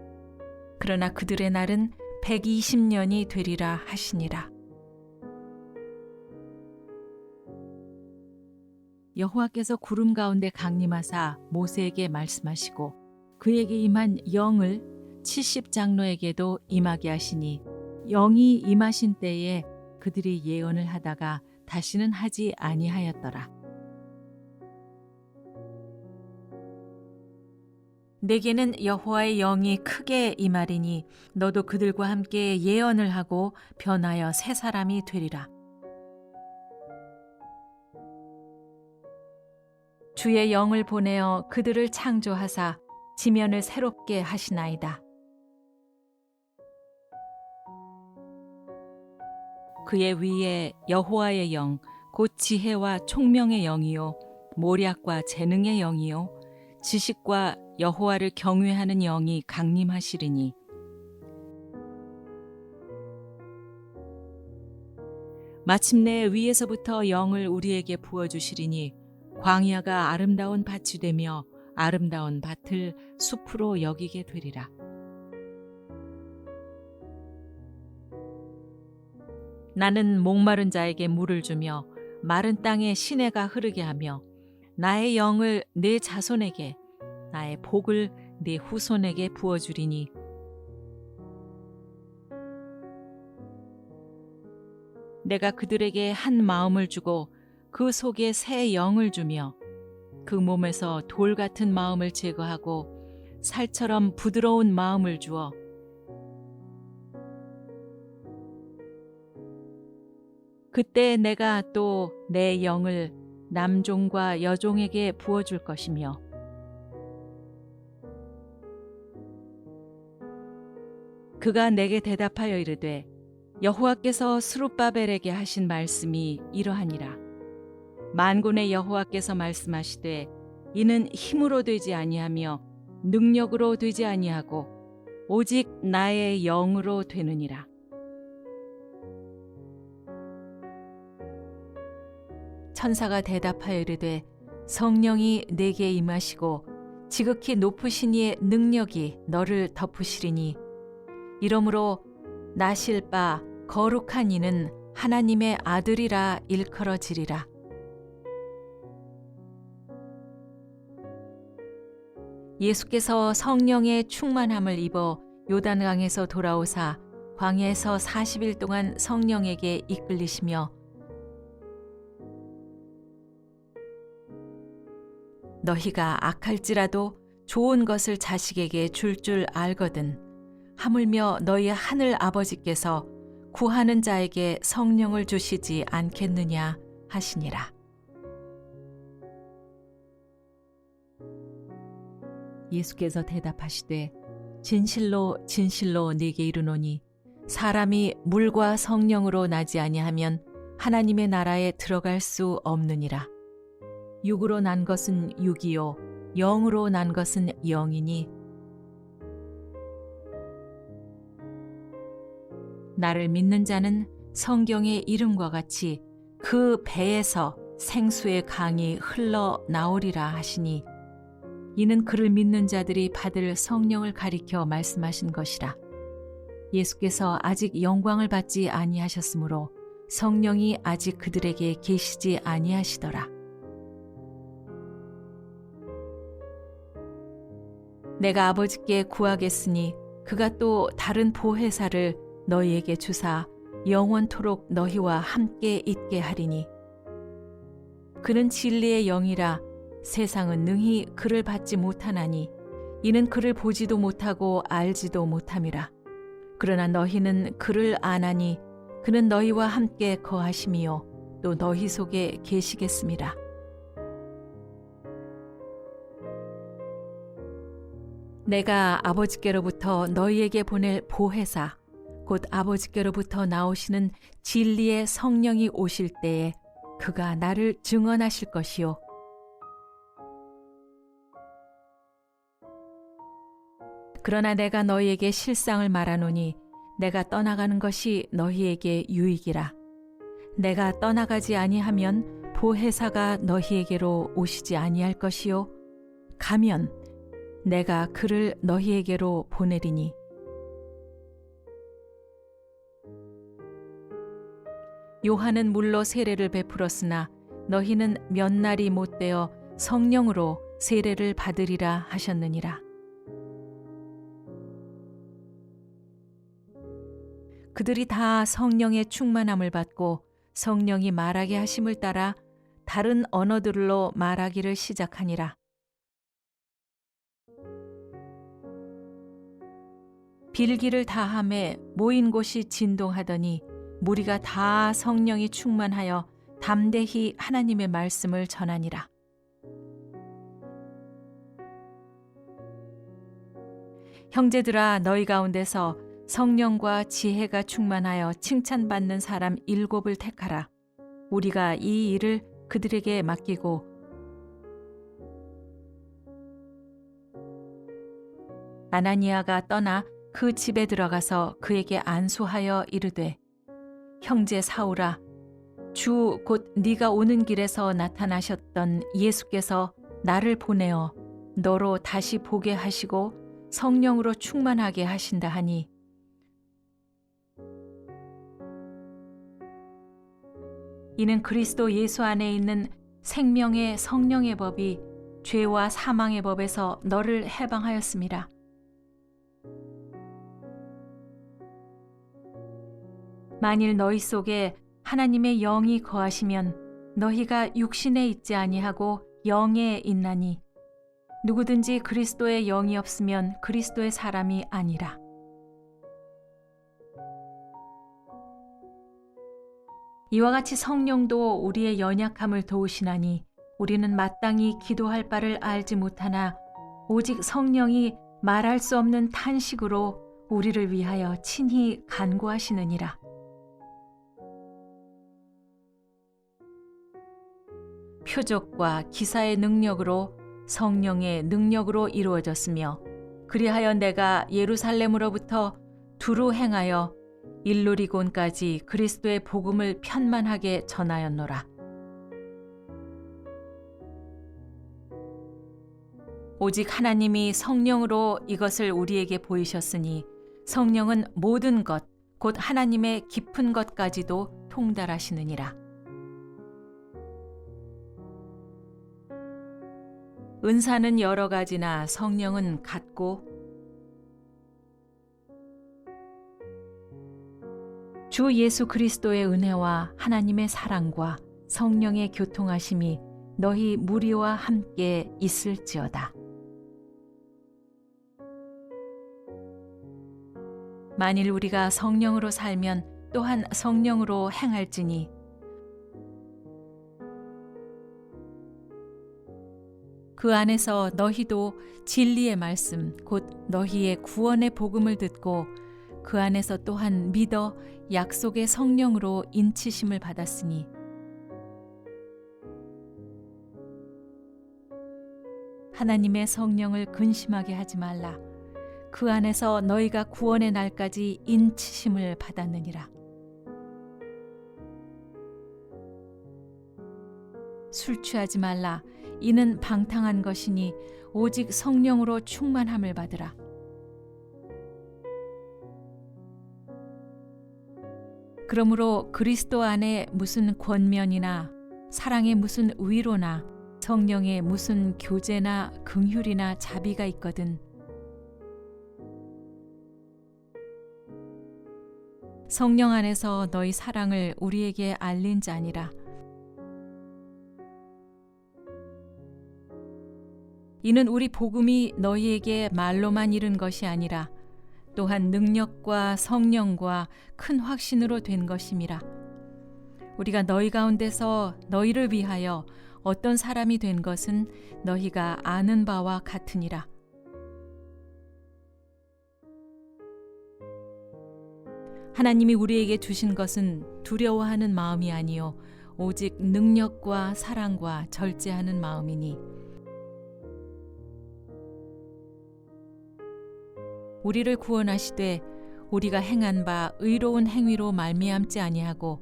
그러나 그들의 날은 120년이 되리라 하시니라. 여호와께서 구름 가운데 강림하사 모세에게 말씀하시고 그에게 임한 영을 70장로에게도 임하게 하시니 영이 임하신 때에 그들이 예언을 하다가 다시는 하지 아니하였더라. 내게는 여호와의 영이 크게 임하리니 너도 그들과 함께 예언을 하고 변하여 새 사람이 되리라. 주의 영을 보내어 그들을 창조하사 지면을 새롭게 하시나이다. 그의 위에 여호와의 영, 곧 지혜와 총명의 영이요 모략과 재능의 영이요 지식과 여호와를 경외하는 영이 강림하시리니 마침내 위에서부터 영을 우리에게 부어주시리니 광야가 아름다운 밭이 되며 아름다운 밭을 숲으로 여기게 되리라. 나는 목마른 자에게 물을 주며 마른 땅에 시내가 흐르게 하며 나의 영을 내 자손에게 나의 복을 네 후손에게 부어주리니 내가 그들에게 한 마음을 주고 그 속에 새 영을 주며 그 몸에서 돌 같은 마음을 제거하고 살처럼 부드러운 마음을 주어 그때 내가 또 내 영을 남종과 여종에게 부어줄 것이며 그가 내게 대답하여 이르되 여호와께서 스룹바벨에게 하신 말씀이 이러하니라. 만군의 여호와께서 말씀하시되 이는 힘으로 되지 아니하며 능력으로 되지 아니하고 오직 나의 영으로 되느니라. 천사가 대답하여 이르되 성령이 내게 임하시고 지극히 높으신 이의 능력이 너를 덮으시리니 이러므로 나실 바 거룩한 이는 하나님의 아들이라 일컬어지리라. 예수께서 성령의 충만함을 입어 요단강에서 돌아오사 광야에서 40일 동안 성령에게 이끌리시며 너희가 악할지라도 좋은 것을 자식에게 줄 알거든 하물며 너희 하늘 아버지께서 구하는 자에게 성령을 주시지 않겠느냐 하시니라. 예수께서 대답하시되 진실로 진실로 네게 이르노니 사람이 물과 성령으로 나지 아니하면 하나님의 나라에 들어갈 수 없느니라. 육으로 난 것은 육이요 영으로 난 것은 영이니 나를 믿는 자는 성경의 이름과 같이 그 배에서 생수의 강이 흘러 나오리라 하시니 이는 그를 믿는 자들이 받을 성령을 가리켜 말씀하신 것이라. 예수께서 아직 영광을 받지 아니하셨으므로 성령이 아직 그들에게 계시지 아니하시더라. 내가 아버지께 구하겠으니 그가 또 다른 보혜사를 너희에게 주사 영원토록 너희와 함께 있게 하리니 그는 진리의 영이라 세상은 능히 그를 받지 못하나니 이는 그를 보지도 못하고 알지도 못함이라. 그러나 너희는 그를 아나니 그는 너희와 함께 거하심이요 또 너희 속에 계시겠음이라. 내가 아버지께로부터 너희에게 보낼 보혜사 곧 아버지께로부터 나오시는 진리의 성령이 오실 때에 그가 나를 증언하실 것이요 그러나 내가 너희에게 실상을 말하노니 내가 떠나가는 것이 너희에게 유익이라. 내가 떠나가지 아니하면 보혜사가 너희에게로 오시지 아니할 것이요 가면 내가 그를 너희에게로 보내리니 요한은 물로 세례를 베풀었으나 너희는 몇 날이 못되어 성령으로 세례를 받으리라 하셨느니라. 그들이 다 성령의 충만함을 받고 성령이 말하게 하심을 따라 다른 언어들로 말하기를 시작하니라. 빌기를 다함에 모인 곳이 진동하더니 무리가 다 성령이 충만하여 담대히 하나님의 말씀을 전하니라. 형제들아 너희 가운데서 성령과 지혜가 충만하여 칭찬받는 사람 7을 택하라. 우리가 이 일을 그들에게 맡기고 아나니아가 떠나 그 집에 들어가서 그에게 안수하여 이르되 형제 사울아 주 곧 네가 오는 길에서 나타나셨던 예수께서 나를 보내어 너로 다시 보게 하시고 성령으로 충만하게 하신다 하니 이는 그리스도 예수 안에 있는 생명의 성령의 법이 죄와 사망의 법에서 너를 해방하였음이라. 만일 너희 속에 하나님의 영이 거하시면 너희가 육신에 있지 아니하고 영에 있나니 누구든지 그리스도의 영이 없으면 그리스도의 사람이 아니라. 이와 같이 성령도 우리의 연약함을 도우시나니 우리는 마땅히 기도할 바를 알지 못하나 오직 성령이 말할 수 없는 탄식으로 우리를 위하여 친히 간구하시느니라. 표적과 기사의 능력으로 성령의 능력으로 이루어졌으며 그리하여 내가 예루살렘으로부터 두루 행하여 일루리곤까지 그리스도의 복음을 편만하게 전하였노라. 오직 하나님이 성령으로 이것을 우리에게 보이셨으니 성령은 모든 것, 곧 하나님의 깊은 것까지도 통달하시느니라. 은사는 여러 가지나 성령은 같고 주 예수 그리스도의 은혜와 하나님의 사랑과 성령의 교통하심이 너희 무리와 함께 있을지어다. 만일 우리가 성령으로 살면 또한 성령으로 행할지니 그 안에서 너희도 진리의 말씀 곧 너희의 구원의 복음을 듣고 그 안에서 또한 믿어 약속의 성령으로 인치심을 받았으니 하나님의 성령을 근심하게 하지 말라. 그 안에서 너희가 구원의 날까지 인치심을 받았느니라. 술 취하지 말라. 이는 방탕한 것이니 오직 성령으로 충만함을 받으라. 그러므로 그리스도 안에 무슨 권면이나 사랑의 무슨 위로나 성령의 무슨 교제나 긍휼이나 자비가 있거든 성령 안에서 너희 사랑을 우리에게 알린 자니라. 이는 우리 복음이 너희에게 말로만 이른 것이 아니라 또한 능력과 성령과 큰 확신으로 된 것임이라. 우리가 너희 가운데서 너희를 위하여 어떤 사람이 된 것은 너희가 아는 바와 같으니라. 하나님이 우리에게 주신 것은 두려워하는 마음이 아니요 오직 능력과 사랑과 절제하는 마음이니 우리를 구원하시되 우리가 행한 바 의로운 행위로 말미암지 아니하고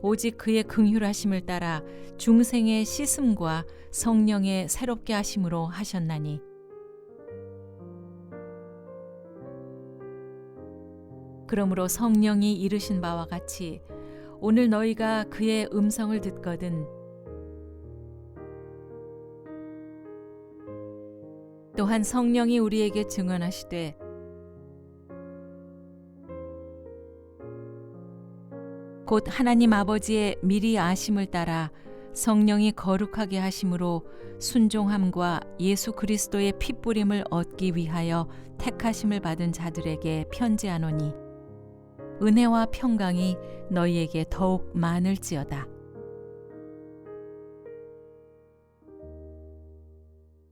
오직 그의 긍휼하심을 따라 중생의 씻음과 성령의 새롭게 하심으로 하셨나니 그러므로 성령이 이르신 바와 같이 오늘 너희가 그의 음성을 듣거든 또한 성령이 우리에게 증언하시되 곧 하나님 아버지의 미리 아심을 따라 성령이 거룩하게 하심으로 순종함과 예수 그리스도의 핏부림을 얻기 위하여 택하심을 받은 자들에게 편지하노니 은혜와 평강이 너희에게 더욱 많을지어다.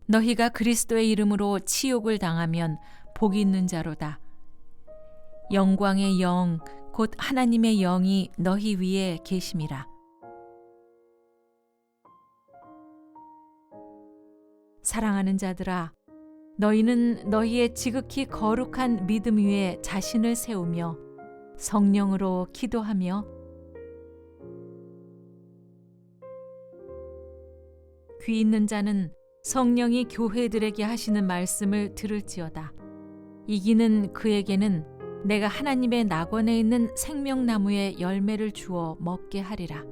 너희가 그리스도의 이름으로 치욕을 당하면 복이 있는 자로다. 영광의 영 곧 하나님의 영이 너희 위에 계심이라. 사랑하는 자들아, 너희는 너희의 지극히 거룩한 믿음 위에 자신을 세우며 성령으로 기도하며 귀 있는 자는 성령이 교회들에게 하시는 말씀을 들을지어다. 이기는 그에게는 내가 하나님의 낙원에 있는 생명나무의 열매를 주어 먹게 하리라.